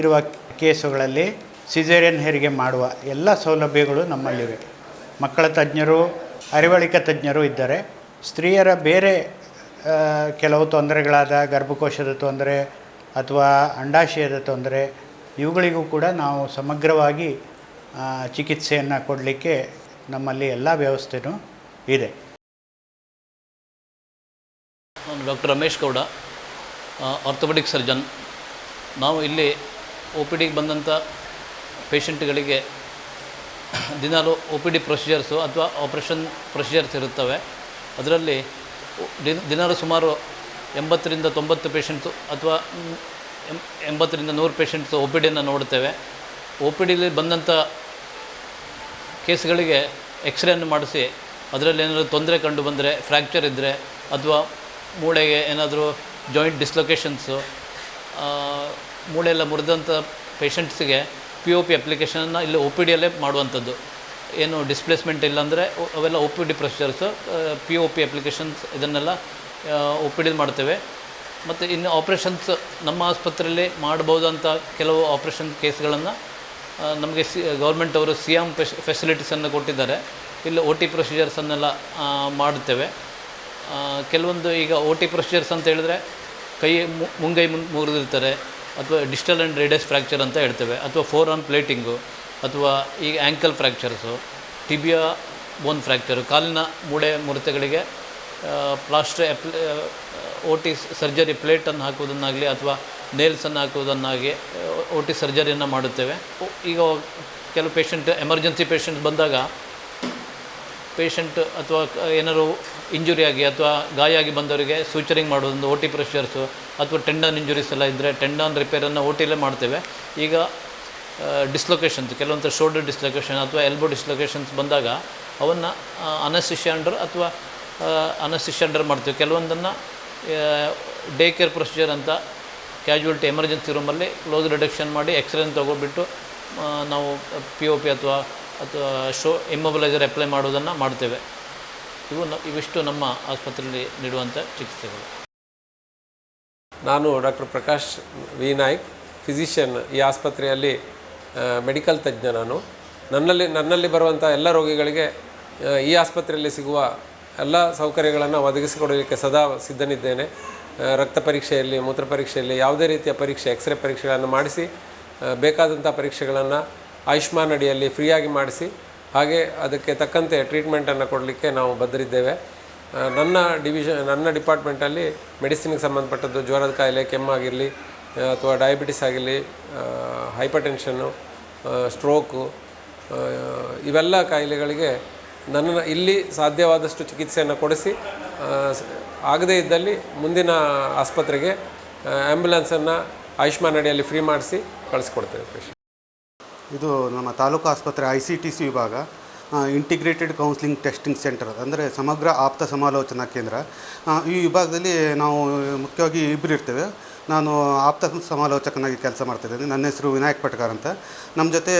ಇರುವ ಕೇಸುಗಳಲ್ಲಿ ಸಿಸೇರಿಯನ್ ಹೆರಿಗೆ ಮಾಡುವ ಎಲ್ಲ ಸೌಲಭ್ಯಗಳು ನಮ್ಮಲ್ಲಿವೆ. ಮಕ್ಕಳ ತಜ್ಞರು, ಅರಿವಳಿಕ ತಜ್ಞರು ಇದ್ದಾರೆ. ಸ್ತ್ರೀಯರ ಬೇರೆ ಕೆಲವು ತೊಂದರೆಗಳಾದ ಗರ್ಭಕೋಶದ ತೊಂದರೆ ಅಥವಾ ಅಂಡಾಶಯದ ತೊಂದರೆ ಇವುಗಳಿಗೂ ಕೂಡ ನಾವು ಸಮಗ್ರವಾಗಿ ಚಿಕಿತ್ಸೆಯನ್ನು ಕೊಡಲಿಕ್ಕೆ ನಮ್ಮಲ್ಲಿ ಎಲ್ಲ ವ್ಯವಸ್ಥೆಯೂ ಇದೆ. ನಾನು doctor Ramesh Gowda, orthopaedic surgeon. ನಾವು ಇಲ್ಲಿ OPDಗೆ ಬಂದಂಥ ಪೇಷಂಟ್ಗಳಿಗೆ ದಿನಾಲು OPD ಪ್ರೊಸೀಜರ್ಸು ಅಥವಾ ಆಪ್ರೇಷನ್ ಪ್ರೊಸೀಜರ್ಸ್ ಇರುತ್ತವೆ. ಅದರಲ್ಲಿ ದಿನಾಲು ಸುಮಾರು 80ರಿಂದ 90 ಪೇಷಂಟ್ಸು ಅಥವಾ 80ರಿಂದ 100 ಪೇಷಂಟ್ಸು OPDಯನ್ನು ನೋಡ್ತೇವೆ. OPDಲಿ ಬಂದಂಥ ಕೇಸ್ಗಳಿಗೆ ಎಕ್ಸ್ರೇಯನ್ನು ಮಾಡಿಸಿ ಅದರಲ್ಲಿ ಏನಾದರೂ ತೊಂದರೆ ಕಂಡು ಬಂದರೆ, ಫ್ರ್ಯಾಕ್ಚರ್ ಇದ್ದರೆ ಅಥವಾ ಮೂಳೆಗೆ ಏನಾದರೂ ಜಾಯಿಂಟ್ ಡಿಸ್ಲೊಕೇಷನ್ಸು, ಮೂಳೆಯೆಲ್ಲ ಮುರಿದಂಥ ಪೇಷಂಟ್ಸಿಗೆ POP ಅಪ್ಲಿಕೇಶನನ್ನು ಇಲ್ಲಿ OPDಯಲ್ಲೇ ಮಾಡುವಂಥದ್ದು. ಏನು ಡಿಸ್ಪ್ಲೇಸ್ಮೆಂಟ್ ಇಲ್ಲಾಂದರೆ ಅವೆಲ್ಲ OPD ಪ್ರೊಸೀಜರ್ಸು, POP ಅಪ್ಲಿಕೇಶನ್ಸ್ ಇದನ್ನೆಲ್ಲ OPDಲಿ ಮಾಡ್ತೇವೆ. ಮತ್ತು ಇನ್ನು ಆಪ್ರೇಷನ್ಸ್ ನಮ್ಮ ಆಸ್ಪತ್ರೆಯಲ್ಲಿ ಮಾಡ್ಬೋದಂಥ ಕೆಲವು ಆಪ್ರೇಷನ್ ಕೇಸ್ಗಳನ್ನು ನಮಗೆ ಗೌರ್ಮೆಂಟ್ ಅವರು CM ಫೆಸಿಲಿಟೀಸನ್ನು ಕೊಟ್ಟಿದ್ದಾರೆ. ಇಲ್ಲಿ OT ಪ್ರೊಸೀಜರ್ಸನ್ನೆಲ್ಲ ಮಾಡುತ್ತೇವೆ. ಕೆಲವೊಂದು ಈಗ OT ಪ್ರೊಸೀಜರ್ಸ್ ಅಂತ ಹೇಳಿದ್ರೆ ಕೈ ಮುಂಗೈ ಮುರಿದಿರ್ತಾರೆ ಅಥವಾ ಡಿಸ್ಟಲ್ ಆ್ಯಂಡ್ ರೇಡಿಯಸ್ ಫ್ರ್ಯಾಕ್ಚರ್ ಅಂತ ಹೇಳ್ತೇವೆ, ಅಥವಾ ಫೋರ್ ಆರ್ಮ್ ಪ್ಲೇಟಿಂಗು, ಅಥವಾ ಈಗ ಆ್ಯಂಕಲ್ ಫ್ರ್ಯಾಕ್ಚರ್ಸು, ಟಿಬಿಯಾ ಬೋನ್ ಫ್ರ್ಯಾಕ್ಚರು, ಕಾಲಿನ ಮೂಳೆ ಮುರಿತಗಳಿಗೆ ಪ್ಲಾಸ್ಟರ್ OT ಸರ್ಜರಿ ಪ್ಲೇಟನ್ನು ಹಾಕುವುದನ್ನಾಗಲಿ ಅಥವಾ ನೇಲ್ಸನ್ನು ಹಾಕುವುದನ್ನಾಗಿ OT ಸರ್ಜರಿಯನ್ನು ಮಾಡುತ್ತೇವೆ. ಈಗ ಕೆಲವು ಪೇಷಂಟ್ ಎಮರ್ಜೆನ್ಸಿ ಪೇಷಂಟ್ ಬಂದಾಗ ಪೇಷಂಟ್ ಅಥವಾ ಏನಾದ್ರು ಇಂಜುರಿ ಆಗಿ ಅಥವಾ ಗಾಯ ಆಗಿ ಬಂದವರಿಗೆ ಸೂಚರಿಂಗ್ ಮಾಡೋದೊಂದು OT ಪ್ರೊಸೀಜರ್ಸು, ಅಥವಾ ಟೆಂಡನ್ ಇಂಜುರೀಸ್ ಎಲ್ಲ ಇದ್ದರೆ ಟೆಂಡನ್ ರಿಪೇರನ್ನು OTಲೇ ಮಾಡ್ತೇವೆ. ಈಗ ಡಿಸ್ಲೊಕೇಷನ್ಸ್, ಕೆಲವೊಂದು ಶೋಲ್ಡರ್ ಡಿಸ್ಲೊಕೇಷನ್ ಅಥವಾ ಎಲ್ಬೋ ಡಿಸ್ಲೊಕೇಷನ್ಸ್ ಬಂದಾಗ ಅವನ್ನು ಅನಸ್ತಿಷಿಯಾ ಅಥವಾ ಅನಸ್ತಿಷಿಯಾ ಮಾಡ್ತೀವಿ. ಕೆಲವೊಂದನ್ನು ಡೇ ಕೇರ್ ಪ್ರೊಸೀಜರ್ ಅಂತ ಕ್ಯಾಜುವಲ್ಟಿ ಎಮರ್ಜೆನ್ಸಿ ರೂಮಲ್ಲಿ ಕ್ಲೋಸ್ ರಿಡಕ್ಷನ್ ಮಾಡಿ ಎಕ್ಸ್ರೇನ ತೊಗೊಬಿಟ್ಟು ನಾವು POP ಅಥವಾ ಇಮ್ಮೊಬಿಲೈಸರ್ ಅಪ್ಲೈ ಮಾಡೋದನ್ನು ಮಾಡ್ತೇವೆ. ಇವಿಷ್ಟು ನಮ್ಮ ಆಸ್ಪತ್ರೆಯಲ್ಲಿ ನೀಡುವಂಥ ಚಿಕಿತ್ಸೆಗಳು. ನಾನು doctor Prakash V Naik, physician. ಈ ಆಸ್ಪತ್ರೆಯಲ್ಲಿ ಮೆಡಿಕಲ್ ತಜ್ಞ ನಾನು. ನನ್ನಲ್ಲಿ ಬರುವಂಥ ಎಲ್ಲ ರೋಗಿಗಳಿಗೆ ಈ ಆಸ್ಪತ್ರೆಯಲ್ಲಿ ಸಿಗುವ ಎಲ್ಲ ಸೌಕರ್ಯಗಳನ್ನು ಒದಗಿಸಿಕೊಡಲಿಕ್ಕೆ ಸದಾ ಸಿದ್ಧನಿದ್ದೇನೆ. ರಕ್ತ ಪರೀಕ್ಷೆಯಲ್ಲಿ, ಮೂತ್ರ ಪರೀಕ್ಷೆಯಲ್ಲಿ, ಯಾವುದೇ ರೀತಿಯ ಪರೀಕ್ಷೆ, ಎಕ್ಸ್ರೇ ಪರೀಕ್ಷೆಗಳನ್ನು ಮಾಡಿಸಿ ಬೇಕಾದಂಥ ಪರೀಕ್ಷೆಗಳನ್ನು ಆಯುಷ್ಮಾನ್ ಅಡಿಯಲ್ಲಿ ಫ್ರೀಯಾಗಿ ಮಾಡಿಸಿ ಹಾಗೆ ಅದಕ್ಕೆ ತಕ್ಕಂತೆ ಟ್ರೀಟ್ಮೆಂಟನ್ನು ಕೊಡಲಿಕ್ಕೆ ನಾವು ಬದ್ಧರಿದ್ದೇವೆ. ನನ್ನ ಡಿಪಾರ್ಟ್ಮೆಂಟಲ್ಲಿ ಮೆಡಿಸಿನ್ಗೆ ಸಂಬಂಧಪಟ್ಟದ್ದು ಜ್ವರದ ಕಾಯಿಲೆ, ಕೆಮ್ಮಾಗಿರಲಿ ಅಥವಾ ಡಯಾಬಿಟಿಸ್ ಆಗಿರಲಿ, ಹೈಪರ್ ಟೆನ್ಷನ್ನು, ಸ್ಟ್ರೋಕು, ಇವೆಲ್ಲ ಕಾಯಿಲೆಗಳಿಗೆ ಇಲ್ಲಿ ಸಾಧ್ಯವಾದಷ್ಟು ಚಿಕಿತ್ಸೆಯನ್ನು ಕೊಡಿಸಿ ಆಗದೇ ಇದ್ದಲ್ಲಿ ಮುಂದಿನ ಆಸ್ಪತ್ರೆಗೆ ಆ್ಯಂಬುಲೆನ್ಸನ್ನು ಆಯುಷ್ಮಾನ್ ಅಡಿಯಲ್ಲಿ ಫ್ರೀ ಮಾಡಿಸಿ ಕಳಿಸ್ಕೊಡ್ತೇವೆ ಪೇಷಂಟ್. ಇದು ನಮ್ಮ ತಾಲೂಕು ಆಸ್ಪತ್ರೆ ICTC ವಿಭಾಗ ಇಂಟಿಗ್ರೇಟೆಡ್ ಕೌನ್ಸಿಲಿಂಗ್ ಟೆಸ್ಟಿಂಗ್ ಸೆಂಟರ್, ಅಂದರೆ ಸಮಗ್ರ ಆಪ್ತ ಸಮಾಲೋಚನಾ ಕೇಂದ್ರ. ಈ ವಿಭಾಗದಲ್ಲಿ ನಾವು ಮುಖ್ಯವಾಗಿ ಇಬ್ಬರು ಇರ್ತೇವೆ. ನಾನು ಆಪ್ತ ಸಮಾಲೋಚಕನಾಗಿ ಕೆಲಸ ಮಾಡ್ತಾಯಿದ್ದೇನೆ. ನನ್ನ ಹೆಸರು ವಿನಾಯಕ್ ಪಟ್ಕಾರ್ ಅಂತ. ನಮ್ಮ ಜೊತೆ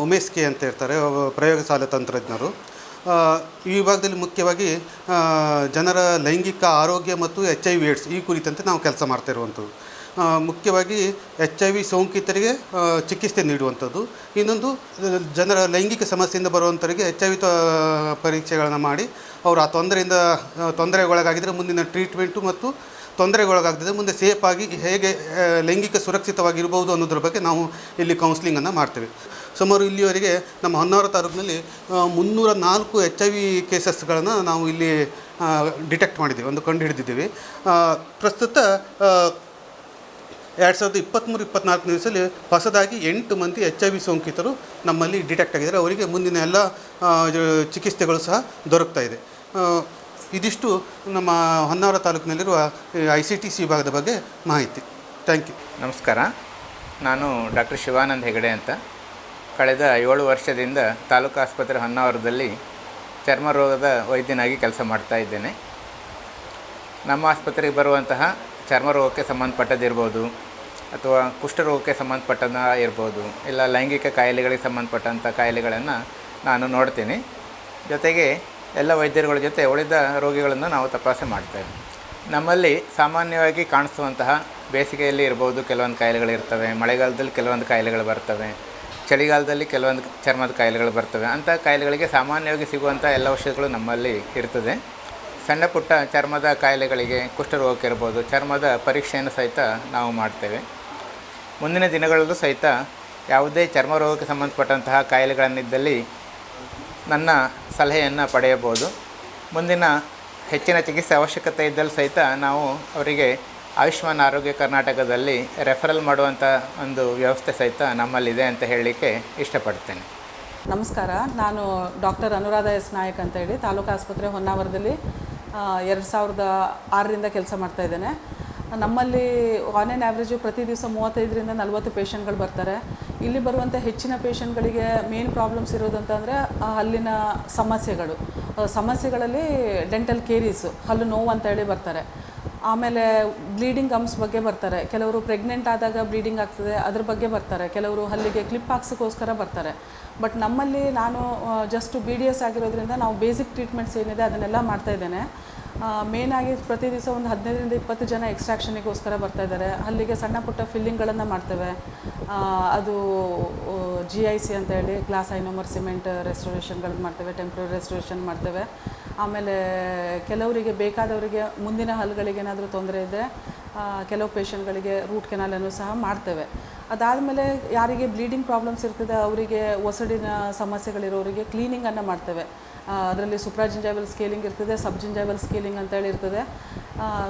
ಉಮೇಶ್ ಕೆ ಅಂತ ಇರ್ತಾರೆ, ಪ್ರಯೋಗಶಾಲೆ ತಂತ್ರಜ್ಞರು. ಈ ವಿಭಾಗದಲ್ಲಿ ಮುಖ್ಯವಾಗಿ ಜನರ ಲೈಂಗಿಕ ಆರೋಗ್ಯ ಮತ್ತು HIV/AIDS ಈ ಕುರಿತಂತೆ ನಾವು ಕೆಲಸ ಮಾಡ್ತಾಯಿರುವಂಥದ್ದು. ಮುಖ್ಯವಾಗಿ HIV ಸೋಂಕಿತರಿಗೆ ಚಿಕಿತ್ಸೆ ನೀಡುವಂಥದ್ದು. ಇನ್ನೊಂದು ಜನರ ಲೈಂಗಿಕ ಸಮಸ್ಯೆಯಿಂದ ಬರುವಂಥವರಿಗೆ HIV ಪರೀಕ್ಷೆಗಳನ್ನು ಮಾಡಿ ಅವರು ಆ ತೊಂದರೆಗೊಳಗಾಗಿದ್ದರೆ ಮುಂದಿನ ಟ್ರೀಟ್ಮೆಂಟು ಮತ್ತು ತೊಂದರೆಗೊಳಗಾಗದಿದ್ದರೆ ಮುಂದೆ ಸೇಫಾಗಿ ಹೇಗೆ ಲೈಂಗಿಕ ಸುರಕ್ಷಿತವಾಗಿರ್ಬೋದು ಅನ್ನೋದ್ರ ಬಗ್ಗೆ ನಾವು ಇಲ್ಲಿ ಕೌನ್ಸಿಲಿಂಗನ್ನು ಮಾಡ್ತೇವೆ. ಸುಮಾರು ಇಲ್ಲಿಯವರೆಗೆ ನಮ್ಮ ಹೊನ್ನಾವರ ತಾಲೂಕಿನಲ್ಲಿ 304 HIV ಕೇಸಸ್ಗಳನ್ನು ನಾವು ಇಲ್ಲಿ ಡಿಟೆಕ್ಟ್ ಮಾಡಿದ್ದೀವಿ, ಕಂಡು ಹಿಡಿದಿದ್ದೀವಿ. ಪ್ರಸ್ತುತ 2023-24 ದಿವಸದಲ್ಲಿ ಹೊಸದಾಗಿ 8 ಮಂದಿ HIV ಸೋಂಕಿತರು ನಮ್ಮಲ್ಲಿ ಡಿಟೆಕ್ಟ್ ಆಗಿದ್ದಾರೆ. ಅವರಿಗೆ ಮುಂದಿನ ಎಲ್ಲ ಚಿಕಿತ್ಸೆಗಳು ಸಹ ದೊರಕ್ತಾ ಇದೆ. ಇದಿಷ್ಟು ನಮ್ಮ ಹೊನ್ನಾವರ ತಾಲೂಕಿನಲ್ಲಿರುವ ICTC ವಿಭಾಗದ ಬಗ್ಗೆ ಮಾಹಿತಿ. Thank you. ನಮಸ್ಕಾರ, ನಾನು ಡಾಕ್ಟರ್ ಶಿವಾನಂದ್ ಹೆಗಡೆ ಅಂತ. ಕಳೆದ 7 ವರ್ಷದಿಂದ ತಾಲೂಕು ಆಸ್ಪತ್ರೆ ಹೊನ್ನಾವರದಲ್ಲಿ ಚರ್ಮ ರೋಗದ ವೈದ್ಯನಾಗಿ ಕೆಲಸ ಮಾಡ್ತಾ ಇದ್ದೇನೆ. ನಮ್ಮ ಆಸ್ಪತ್ರೆಗೆ ಬರುವಂತಹ ಚರ್ಮ ರೋಗಕ್ಕೆ ಸಂಬಂಧಪಟ್ಟದಿರ್ಬೋದು, ಅಥವಾ ಕುಷ್ಠರೋಗಕ್ಕೆ ಸಂಬಂಧಪಟ್ಟದ ಇರ್ಬೋದು, ಇಲ್ಲ ಲೈಂಗಿಕ ಕಾಯಿಲೆಗಳಿಗೆ ಸಂಬಂಧಪಟ್ಟಂಥ ಕಾಯಿಲೆಗಳನ್ನು ನಾನು ನೋಡ್ತೀನಿ. ಜೊತೆಗೆ ಎಲ್ಲ ವೈದ್ಯರುಗಳ ಜೊತೆ ಉಳಿದ ರೋಗಿಗಳನ್ನು ನಾವು ತಪಾಸಣೆ ಮಾಡ್ತೇವೆ. ನಮ್ಮಲ್ಲಿ ಸಾಮಾನ್ಯವಾಗಿ ಕಾಣಿಸುವಂತಹ ಬೇಸಿಗೆಯಲ್ಲಿ ಇರ್ಬೋದು ಕೆಲವೊಂದು ಕಾಯಿಲೆಗಳಿರ್ತವೆ, ಮಳೆಗಾಲದಲ್ಲಿ ಕೆಲವೊಂದು ಕಾಯಿಲೆಗಳು ಬರ್ತವೆ, ಚಳಿಗಾಲದಲ್ಲಿ ಕೆಲವೊಂದು ಚರ್ಮದ ಕಾಯಿಲೆಗಳು ಬರ್ತವೆ. ಅಂಥ ಕಾಯಿಲೆಗಳಿಗೆ ಸಾಮಾನ್ಯವಾಗಿ ಸಿಗುವಂಥ ಎಲ್ಲ ಔಷಧಿಗಳು ನಮ್ಮಲ್ಲಿ ಇರ್ತದೆ. ಸಣ್ಣ ಪುಟ್ಟ ಚರ್ಮದ ಕಾಯಿಲೆಗಳಿಗೆ, ಕುಷ್ಠರೋಗಕ್ಕೆ ಇರ್ಬೋದು, ಚರ್ಮದ ಪರೀಕ್ಷೆಯನ್ನು ಸಹಿತ ನಾವು ಮಾಡ್ತೇವೆ. ಮುಂದಿನ ದಿನಗಳಲ್ಲೂ ಸಹಿತ ಯಾವುದೇ ಚರ್ಮ ರೋಗಕ್ಕೆ ಸಂಬಂಧಪಟ್ಟಂತಹ ಕಾಯಿಲೆಗಳನ್ನಿದ್ದಲ್ಲಿ ನನ್ನ ಸಲಹೆಯನ್ನು ಪಡೆಯಬಹುದು. ಮುಂದಿನ ಹೆಚ್ಚಿನ ಚಿಕಿತ್ಸೆ ಅವಶ್ಯಕತೆ ಇದ್ದಲ್ಲಿ ಸಹಿತ ನಾವು ಅವರಿಗೆ ಆಯುಷ್ಮಾನ್ ಆರೋಗ್ಯ ಕರ್ನಾಟಕದಲ್ಲಿ ರೆಫರಲ್ ಮಾಡುವಂಥ ಒಂದು ವ್ಯವಸ್ಥೆ ಸಹಿತ ನಮ್ಮಲ್ಲಿದೆ ಅಂತ ಹೇಳಲಿಕ್ಕೆ ಇಷ್ಟಪಡ್ತೇನೆ. ನಮಸ್ಕಾರ, ನಾನು ಡಾಕ್ಟರ್ ಅನುರಾಧ ಎಸ್ ನಾಯಕ್ ಅಂತ ಹೇಳಿ ತಾಲೂಕು ಆಸ್ಪತ್ರೆ ಹೊನ್ನಾವರದಲ್ಲಿ 2006ರಿಂದ ಕೆಲಸ ಮಾಡ್ತಾಯಿದ್ದೇನೆ. ನಮ್ಮಲ್ಲಿ ಆನ್ ಆ್ಯನ್ ಆ್ಯಾವ್ರೇಜು ಪ್ರತಿ ದಿವಸ 35ರಿಂದ 40 ಪೇಷಂಟ್ಗಳು ಬರ್ತಾರೆ. ಇಲ್ಲಿ ಬರುವಂಥ ಹೆಚ್ಚಿನ ಪೇಷಂಟ್ಗಳಿಗೆ ಮೇನ್ ಪ್ರಾಬ್ಲಮ್ಸ್ ಇರೋದಂತಂದರೆ ಹಲ್ಲಿನ ಸಮಸ್ಯೆಗಳಲ್ಲಿ ಡೆಂಟಲ್ ಕೇರೀಸು, ಹಲ್ಲು ನೋವು ಅಂತ ಹೇಳಿ ಬರ್ತಾರೆ. ಆಮೇಲೆ ಬ್ಲೀಡಿಂಗ್ ಗಮ್ಸ್ ಬಗ್ಗೆ ಬರ್ತಾರೆ. ಕೆಲವರು ಪ್ರೆಗ್ನೆಂಟ್ ಆದಾಗ ಬ್ಲೀಡಿಂಗ್ ಆಗ್ತದೆ, ಅದ್ರ ಬಗ್ಗೆ ಬರ್ತಾರೆ. ಕೆಲವರು ಹಲ್ಲಿಗೆ ಕ್ಲಿಪ್ ಹಾಕ್ಸೋಕ್ಕೋಸ್ಕರ ಬರ್ತಾರೆ. ಬಟ್ ನಮ್ಮಲ್ಲಿ ನಾನು ಜಸ್ಟ್ BDS ಆಗಿರೋದ್ರಿಂದ ನಾವು ಬೇಸಿಕ್ ಟ್ರೀಟ್ಮೆಂಟ್ಸ್ ಏನಿದೆ ಅದನ್ನೆಲ್ಲ ಮಾಡ್ತಾಯಿದ್ದೇನೆ. ಮೇನಾಗಿ ಪ್ರತಿ ದಿವಸ ಒಂದು 15ರಿಂದ 20 ಜನ ಎಕ್ಸ್ಟ್ರಾಕ್ಷನಿಗೋಸ್ಕರ ಬರ್ತಾಯಿದ್ದಾರೆ. ಅಲ್ಲಿಗೆ ಸಣ್ಣ ಪುಟ್ಟ ಫಿಲ್ಲಿಂಗ್ಗಳನ್ನು ಮಾಡ್ತೇವೆ. ಅದು GIC ಅಂತ ಹೇಳಿ ಗ್ಲಾಸ್ ಐನೋಮರ್ ಸಿಮೆಂಟ್ ರೆಸ್ಟೋರೇಷನ್ಗಳನ್ನು ಮಾಡ್ತೇವೆ, ಟೆಂಪ್ರರಿ ರೆಸ್ಟೋರೇಷನ್ ಮಾಡ್ತೇವೆ. ಆಮೇಲೆ ಕೆಲವರಿಗೆ ಬೇಕಾದವರಿಗೆ ಮುಂದಿನ ಹಲ್ಲುಗಳಿಗೆ ಏನಾದರೂ ತೊಂದರೆ ಇದ್ದರೆ ಕೆಲವು ಪೇಷಂಟ್ಗಳಿಗೆ ರೂಟ್ ಕೆನಾಲನ್ನು ಸಹ ಮಾಡ್ತೇವೆ. ಅದಾದಮೇಲೆ ಯಾರಿಗೆ ಬ್ಲೀಡಿಂಗ್ ಪ್ರಾಬ್ಲಮ್ಸ್ ಇರ್ತದೆ ಅವರಿಗೆ ಒಸಡಿನ ಸಮಸ್ಯೆಗಳಿರೋರಿಗೆ ಕ್ಲೀನಿಂಗನ್ನು ಮಾಡ್ತೇವೆ. ಅದರಲ್ಲಿ ಸುಪ್ರಾಜಿಂಜೈವಲ್ ಸ್ಕೇಲಿಂಗ್ ಇರ್ತದೆ, ಸಬ್ಜಿಂಜೈವಲ್ ಸ್ಕೇಲಿಂಗ್ ಅಂತೇಳಿ ಇರ್ತದೆ.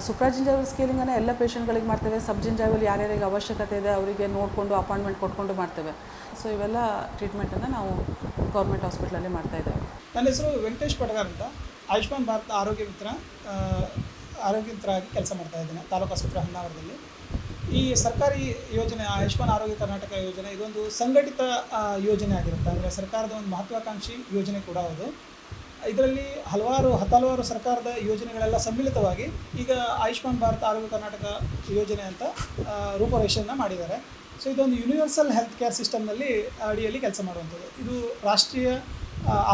ಸುಪ್ರಾಜಿಂಜೈವಲ್ ಸ್ಕೇಲಿಂಗನ್ನು ಎಲ್ಲ ಪೇಷಂಟ್ಗಳಿಗೆ ಮಾಡ್ತೇವೆ. ಸಬ್ಜಿಂಜೈವಲ್ ಯಾರ್ಯಾರಿಗೆ ಅವಶ್ಯಕತೆ ಇದೆ ಅವರಿಗೆ ನೋಡಿಕೊಂಡು ಅಪಾಯಿಂಟ್ಮೆಂಟ್ ಕೊಟ್ಕೊಂಡು ಮಾಡ್ತೇವೆ. ಸೊ ಇವೆಲ್ಲ ಟ್ರೀಟ್ಮೆಂಟನ್ನು ನಾವು ಗೌರ್ಮೆಂಟ್ ಹಾಸ್ಪಿಟ್ಲಲ್ಲಿ ಮಾಡ್ತಾಯಿದ್ದೇವೆ. ನನ್ನ ಹೆಸರು ವೆಂಕಟೇಶ್ ಪಟಗಾರ್ ಅಂತ. ಆಯುಷ್ಮಾನ್ ಭಾರತ ಆರೋಗ್ಯ ಮಿತ್ರ ಆಗಿ ಕೆಲಸ ಮಾಡ್ತಾಯಿದ್ದೇನೆ ತಾಲೂಕು ಆಸ್ಪತ್ರೆ ಹೊನ್ನಾವರದಲ್ಲಿ. ಈ ಸರ್ಕಾರಿ ಯೋಜನೆ ಆಯುಷ್ಮಾನ್ ಆರೋಗ್ಯ ಕರ್ನಾಟಕ ಯೋಜನೆ ಇದೊಂದು ಸಂಘಟಿತ ಯೋಜನೆ ಆಗಿರುತ್ತೆ. ಅಂದರೆ ಸರ್ಕಾರದ ಒಂದು ಮಹತ್ವಾಕಾಂಕ್ಷಿ ಯೋಜನೆ ಕೂಡ ಹೌದು. ಇದರಲ್ಲಿ ಹಲವಾರು ಸರ್ಕಾರದ ಯೋಜನೆಗಳೆಲ್ಲ ಸಮ್ಮಿಳಿತವಾಗಿ ಈಗ ಆಯುಷ್ಮಾನ್ ಭಾರತ ಆರೋಗ್ಯ ಕರ್ನಾಟಕ ಯೋಜನೆ ಅಂತ ರೂಪರೇಷೆಯನ್ನು ಮಾಡಿದ್ದಾರೆ. ಸೊ ಇದೊಂದು ಯೂನಿವರ್ಸಲ್ ಹೆಲ್ತ್ ಕೇರ್ ಸಿಸ್ಟಮ್ನಲ್ಲಿ ಅಡಿಯಲ್ಲಿ ಕೆಲಸ ಮಾಡುವಂಥದ್ದು. ಇದು ರಾಷ್ಟ್ರೀಯ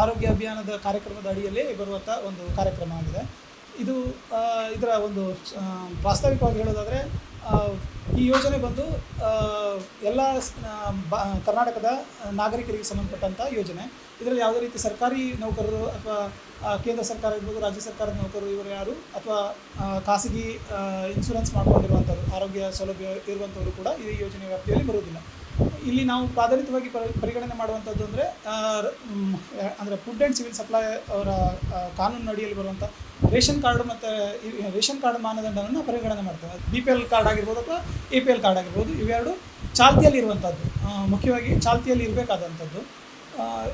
ಆರೋಗ್ಯ ಅಭಿಯಾನದ ಕಾರ್ಯಕ್ರಮದ ಅಡಿಯಲ್ಲಿ ಬರುವಂಥ ಒಂದು ಕಾರ್ಯಕ್ರಮ ಆಗಿದೆ. ಇದರ ಒಂದು ಪ್ರಾಸ್ತಾವಿಕವಾಗಿ ಹೇಳೋದಾದರೆ ಈ ಯೋಜನೆ ಬಂದು ಎಲ್ಲ ಕರ್ನಾಟಕದ ನಾಗರಿಕರಿಗೆ ಸಂಬಂಧಪಟ್ಟಂಥ ಯೋಜನೆ. ಇದರಲ್ಲಿ ಯಾವುದೇ ರೀತಿ ಸರ್ಕಾರಿ ನೌಕರರು ಅಥವಾ ಕೇಂದ್ರ ಸರ್ಕಾರ ಇರ್ಬೋದು, ರಾಜ್ಯ ಸರ್ಕಾರದ ನೌಕರರು ಇವರು ಯಾರು ಅಥವಾ ಖಾಸಗಿ ಇನ್ಶೂರೆನ್ಸ್ ಮಾಡ್ಕೊಂಡಿರುವಂಥವ್ರು, ಆರೋಗ್ಯ ಸೌಲಭ್ಯ ಇರುವಂಥವರು ಕೂಡ ಈ ಯೋಜನೆ ವ್ಯಾಪ್ತಿಯಲ್ಲಿ ಬರುವುದಿಲ್ಲ. ಇಲ್ಲಿ ನಾವು ಪ್ರಾಧಾನ್ಯವಾಗಿ ಪರಿಗಣನೆ ಮಾಡುವಂಥದ್ದು ಅಂದರೆ ಫುಡ್ ಆ್ಯಂಡ್ ಸಿವಿಲ್ ಸಪ್ಲೈ ಅವರ ಕಾನೂನು ಅಡಿಯಲ್ಲಿ ಬರುವಂಥ ರೇಷನ್ ಕಾರ್ಡು ಮತ್ತು ರೇಷನ್ ಕಾರ್ಡ್ ಮಾನದಂಡವನ್ನು ಪರಿಗಣನೆ ಮಾಡ್ತೇವೆ. BPL ಕಾರ್ಡ್ ಆಗಿರ್ಬೋದು ಅಥವಾ APL ಕಾರ್ಡ್ ಆಗಿರ್ಬೋದು, ಇವೆರಡು ಚಾಲ್ತಿಯಲ್ಲಿ ಇರುವಂಥದ್ದು, ಮುಖ್ಯವಾಗಿ ಚಾಲ್ತಿಯಲ್ಲಿ ಇರಬೇಕಾದಂಥದ್ದು.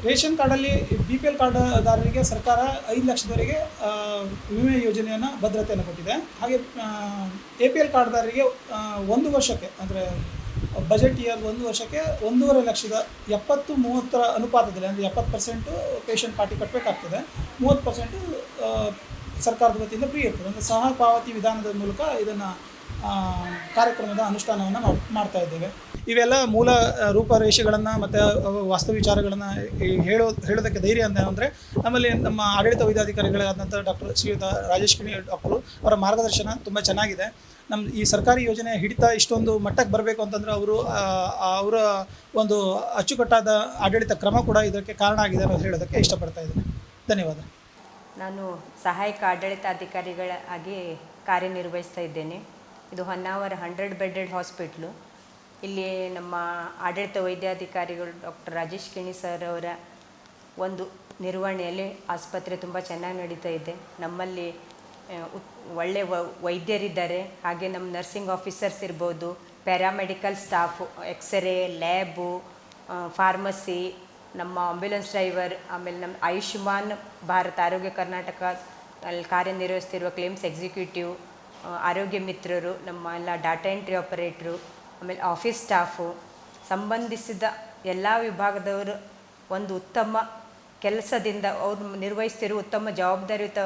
ರೇಷನ್ ಕಾರ್ಡಲ್ಲಿ BPL ಕಾರ್ಡ್ದಾರರಿಗೆ ಸರ್ಕಾರ 5 ಲಕ್ಷದವರೆಗೆ ವಿಮೆ ಯೋಜನೆಯನ್ನು ಭದ್ರತೆಯನ್ನು ಕೊಟ್ಟಿದೆ. ಹಾಗೆ APL ಕಾರ್ಡ್ದಾರರಿಗೆ 1 ವರ್ಷಕ್ಕೆ ಅಂದರೆ ಬಜೆಟ್ ಇಯರ್ 1 ವರ್ಷಕ್ಕೆ 1.5 ಲಕ್ಷದ 70-30 ಅನುಪಾತದಲ್ಲಿ, ಅಂದರೆ 70% ಪೇಷಂಟ್ ಪಾರ್ಟಿ ಕಟ್ಟಬೇಕಾಗ್ತದೆ, 30% ಸರ್ಕಾರದ ವತಿಯಿಂದ ಫ್ರೀ ಇರ್ತದೆ. ಅಂದರೆ ಸಹ ಪಾವತಿ ವಿಧಾನದ ಮೂಲಕ ಇದನ್ನು ಕಾರ್ಯಕ್ರಮದ ಅನುಷ್ಠಾನವನ್ನು ಮಾಡ್ತಾ ಇದ್ದೇವೆ. ಇವೆಲ್ಲ ಮೂಲ ರೂಪರೇಷೆಗಳನ್ನು ಮತ್ತು ವಾಸ್ತವಿಚಾರಗಳನ್ನು ಹೇಳೋದಕ್ಕೆ ಧೈರ್ಯ ಅಂದರೆ ನಮ್ಮಲ್ಲಿ ನಮ್ಮ ಆಡಳಿತ ವೈದ್ಯಾಧಿಕಾರಿಗಳಾದಂಥ ಡಾಕ್ಟರ್ ಶ್ರೀಯುತ ರಾಜೇಶ್ ಕಿಣಿ ಡಾಕ್ಟರು ಅವರ ಮಾರ್ಗದರ್ಶನ ತುಂಬ ಚೆನ್ನಾಗಿದೆ. ನಮ್ಮ ಈ ಸರ್ಕಾರಿ ಯೋಜನೆ ಹಿಡಿತ ಇಷ್ಟೊಂದು ಮಟ್ಟಕ್ಕೆ ಬರಬೇಕು ಅಂತಂದರೆ ಅವರ ಒಂದು ಅಚ್ಚುಕಟ್ಟಾದ ಆಡಳಿತ ಕ್ರಮ ಕೂಡ ಇದಕ್ಕೆ ಕಾರಣ ಆಗಿದೆ ಅನ್ನೋದು ಹೇಳೋದಕ್ಕೆ ಇಷ್ಟಪಡ್ತಾ ಇದ್ದೇನೆ. ಧನ್ಯವಾದ. ನಾನು ಸಹಾಯಕ ಆಡಳಿತಾಧಿಕಾರಿಗಳಾಗಿ ಕಾರ್ಯನಿರ್ವಹಿಸ್ತಾ ಇದ್ದೇನೆ. ಇದು ಹೊನ್ನಾವರ 100 ಬೆಡ್ಡೆಡ್ ಹಾಸ್ಪಿಟ್ಲು. ಇಲ್ಲಿ ನಮ್ಮ ಆಡಳಿತ ವೈದ್ಯಾಧಿಕಾರಿಗಳು ಡಾಕ್ಟರ್ ರಾಜೇಶ್ ಕಿಣಿ ಸರ್ ಅವರ ಒಂದು ನಿರ್ವಹಣೆಯಲ್ಲಿ ಆಸ್ಪತ್ರೆ ತುಂಬ ಚೆನ್ನಾಗಿ ನಡೀತಾ ಇದೆ. ನಮ್ಮಲ್ಲಿ ಒಳ್ಳೆಯ ವೈದ್ಯರಿದ್ದಾರೆ. ಹಾಗೆ ನಮ್ಮ ನರ್ಸಿಂಗ್ ಆಫೀಸರ್ಸ್ ಇರ್ಬೋದು, paramedical staff, X-ray, lab, pharmacy, ನಮ್ಮ ಆಂಬ್ಯುಲೆನ್ಸ್ ಡ್ರೈವರ್, ಆಮೇಲೆ ನಮ್ಮ ಆಯುಷ್ಮಾನ್ ಭಾರತ್ ಆರೋಗ್ಯ ಕರ್ನಾಟಕ ಅಲ್ಲಿ ಕಾರ್ಯನಿರ್ವಹಿಸ್ತಿರುವ ಕ್ಲೇಮ್ಸ್ ಎಕ್ಸಿಕ್ಯೂಟಿವ್, ಆರೋಗ್ಯ ಮಿತ್ರರು, ನಮ್ಮ ಎಲ್ಲ ಡಾಟಾ ಎಂಟ್ರಿ ಆಪರೇಟ್ರು, ಆಮೇಲೆ ಆಫೀಸ್ ಸ್ಟಾಫು, ಸಂಬಂಧಿಸಿದ ಎಲ್ಲ ವಿಭಾಗದವರು ಒಂದು ಉತ್ತಮ ಕೆಲಸದಿಂದ ಅವ್ರು ನಿರ್ವಹಿಸ್ತಿರುವ ಉತ್ತಮ ಜವಾಬ್ದಾರಿಯುತ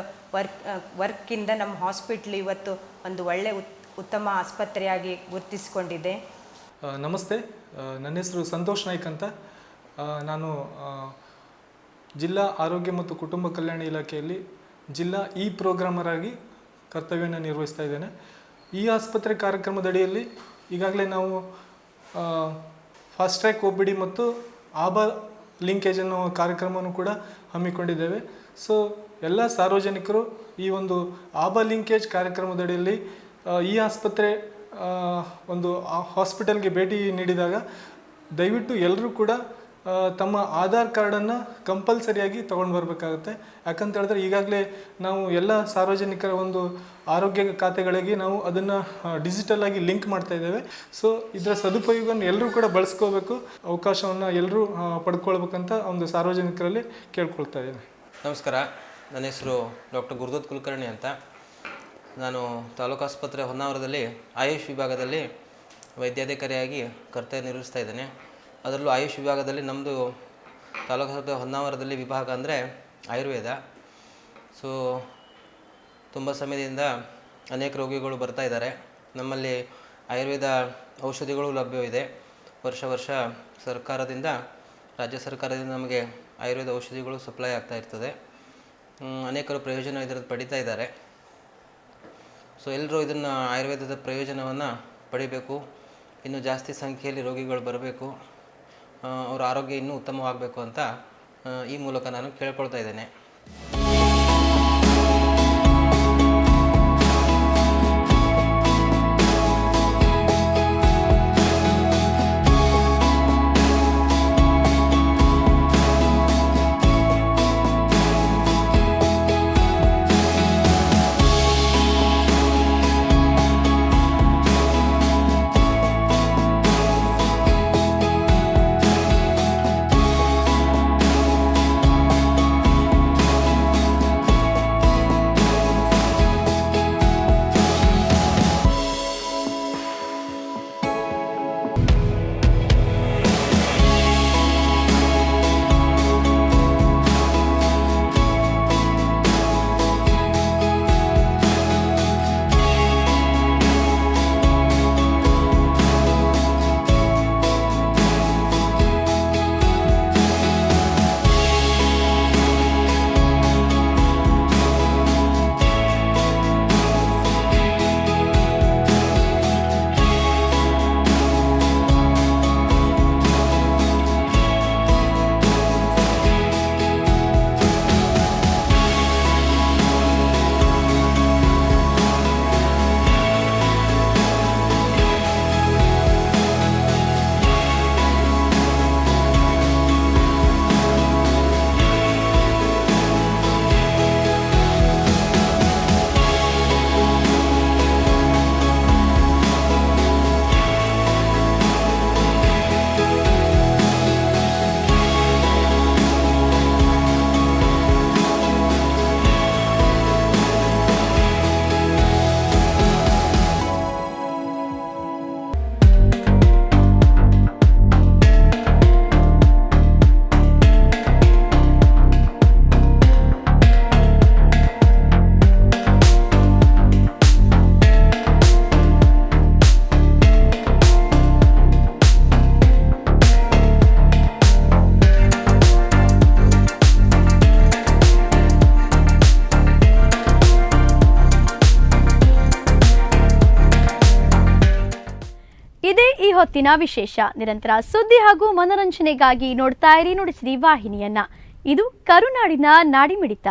ವರ್ಕಿಂದ ನಮ್ಮ ಹಾಸ್ಪಿಟ್ಲ್ ಇವತ್ತು ಒಂದು ಒಳ್ಳೆಯ ಉತ್ತಮ ಆಸ್ಪತ್ರೆಯಾಗಿ ಗುರುತಿಸಿಕೊಂಡಿದೆ. ನಮಸ್ತೆ, ನನ್ನ ಹೆಸರು ಸಂತೋಷ್ ನಾಯ್ಕ್ ಅಂತ. ನಾನು ಜಿಲ್ಲಾ ಆರೋಗ್ಯ ಮತ್ತು ಕುಟುಂಬ ಕಲ್ಯಾಣ ಇಲಾಖೆಯಲ್ಲಿ ಜಿಲ್ಲಾ ಪ್ರೋಗ್ರಾಮರ್ ಆಗಿ ಕರ್ತವ್ಯವನ್ನು ನಿರ್ವಹಿಸ್ತಾ ಇದ್ದೇನೆ. ಈ ಆಸ್ಪತ್ರೆ ಕಾರ್ಯಕ್ರಮದಡಿಯಲ್ಲಿ ಈಗಾಗಲೇ ನಾವು ಫಾಸ್ಟ್ ಟ್ರ್ಯಾಕ್ OPD ಮತ್ತು ಆಭಾ ಲಿಂಕೇಜ್ ಅನ್ನೋ ಕಾರ್ಯಕ್ರಮವನ್ನು ಕೂಡ ಹಮ್ಮಿಕೊಂಡಿದ್ದೇವೆ. ಸೊ ಎಲ್ಲ ಸಾರ್ವಜನಿಕರು ಈ ಒಂದು ಆಭಾ ಲಿಂಕೇಜ್ ಕಾರ್ಯಕ್ರಮದಡಿಯಲ್ಲಿ ಈ ಆಸ್ಪತ್ರೆ ಒಂದು ಹಾಸ್ಪಿಟಲ್ಗೆ ಭೇಟಿ ನೀಡಿದಾಗ ದಯವಿಟ್ಟು ಎಲ್ಲರೂ ಕೂಡ ತಮ್ಮ ಆಧಾರ್ ಕಾರ್ಡನ್ನು ಕಂಪಲ್ಸರಿಯಾಗಿ ತೊಗೊಂಡು ಬರಬೇಕಾಗುತ್ತೆ. ಯಾಕಂತ ಹೇಳಿದ್ರೆ ಈಗಾಗಲೇ ನಾವು ಎಲ್ಲ ಸಾರ್ವಜನಿಕರ ಒಂದು ಆರೋಗ್ಯ ಖಾತೆಗಳಿಗೆ ನಾವು ಅದನ್ನು ಡಿಜಿಟಲ್ ಆಗಿ ಲಿಂಕ್ ಮಾಡ್ತಾ ಇದ್ದೇವೆ. ಸೊ ಇದರ ಸದುಪಯೋಗವನ್ನು ಎಲ್ಲರೂ ಕೂಡ ಬಳಸ್ಕೋಬೇಕು, ಅವಕಾಶವನ್ನು ಎಲ್ಲರೂ ಪಡ್ಕೊಳ್ಬೇಕಂತ ಒಂದು ಸಾರ್ವಜನಿಕರಲ್ಲಿ ಕೇಳ್ಕೊಳ್ತಾ ಇದ್ದೇನೆ. ನಮಸ್ಕಾರ, ನನ್ನ ಹೆಸರು ಡಾಕ್ಟರ್ ಗುರುದತ್ ಕುಲಕರ್ಣಿ ಅಂತ. ನಾನು ತಾಲೂಕು ಆಸ್ಪತ್ರೆ ಹೊನ್ನಾವರದಲ್ಲಿ ಆಯುಷ್ ವಿಭಾಗದಲ್ಲಿ ವೈದ್ಯಾಧಿಕಾರಿಯಾಗಿ ಕರ್ತವ್ಯ ನಿರ್ವಹಿಸ್ತಾ ಇದ್ದೇನೆ. ಅದರಲ್ಲೂ ಆಯುಷ್ ವಿಭಾಗದಲ್ಲಿ ನಮ್ಮದು ತಾಲೂಕು ಆಸ್ಪತ್ರೆ ಹೊನ್ನಾವರದಲ್ಲಿ ವಿಭಾಗ ಅಂದರೆ ಆಯುರ್ವೇದ. ಸೊ ತುಂಬ ಸಮಯದಿಂದ ಅನೇಕ ರೋಗಿಗಳು ಬರ್ತಾ ಇದ್ದಾರೆ. ನಮ್ಮಲ್ಲಿ ಆಯುರ್ವೇದ ಔಷಧಿಗಳು ಲಭ್ಯವಿದೆ. ವರ್ಷ ಸರ್ಕಾರದಿಂದ, ರಾಜ್ಯ ಸರ್ಕಾರದಿಂದ ನಮಗೆ ಆಯುರ್ವೇದ ಔಷಧಿಗಳು ಸಪ್ಲೈ ಆಗ್ತಾ ಇರ್ತದೆ. ಅನೇಕರು ಪ್ರಯೋಜನ ಇದರದ್ದು ಪಡಿತಾ ಇದ್ದಾರೆ. ಸೊ ಎಲ್ಲರೂ ಇದನ್ನು ಆಯುರ್ವೇದದ ಪ್ರಯೋಜನವನ್ನು ಪಡಿಬೇಕು. ಇನ್ನೂ ಜಾಸ್ತಿ ಸಂಖ್ಯೆಯಲ್ಲಿ ರೋಗಿಗಳು ಬರಬೇಕು, ಅವರ ಆರೋಗ್ಯ ಇನ್ನೂ ಉತ್ತಮವಾಗಬೇಕು ಅಂತ ಈ ಮೂಲಕ ನಾನು ಕೇಳ್ಕೊಳ್ತಾ ಇದ್ದೇನೆ. ಇದೇ ಈ ಹೊತ್ತಿನ ವಿಶೇಷ. ನಿರಂತರ ಸುದ್ದಿ ಹಾಗೂ ಮನೋರಂಜನೆಗಾಗಿ ನೋಡ್ತಾ ಇರಿ ನುಡಿಸಿರಿ ವಾಹಿನಿಯನ್ನ. ಇದು ಕರುನಾಡಿನ ನಾಡಿಮಿಡಿತ.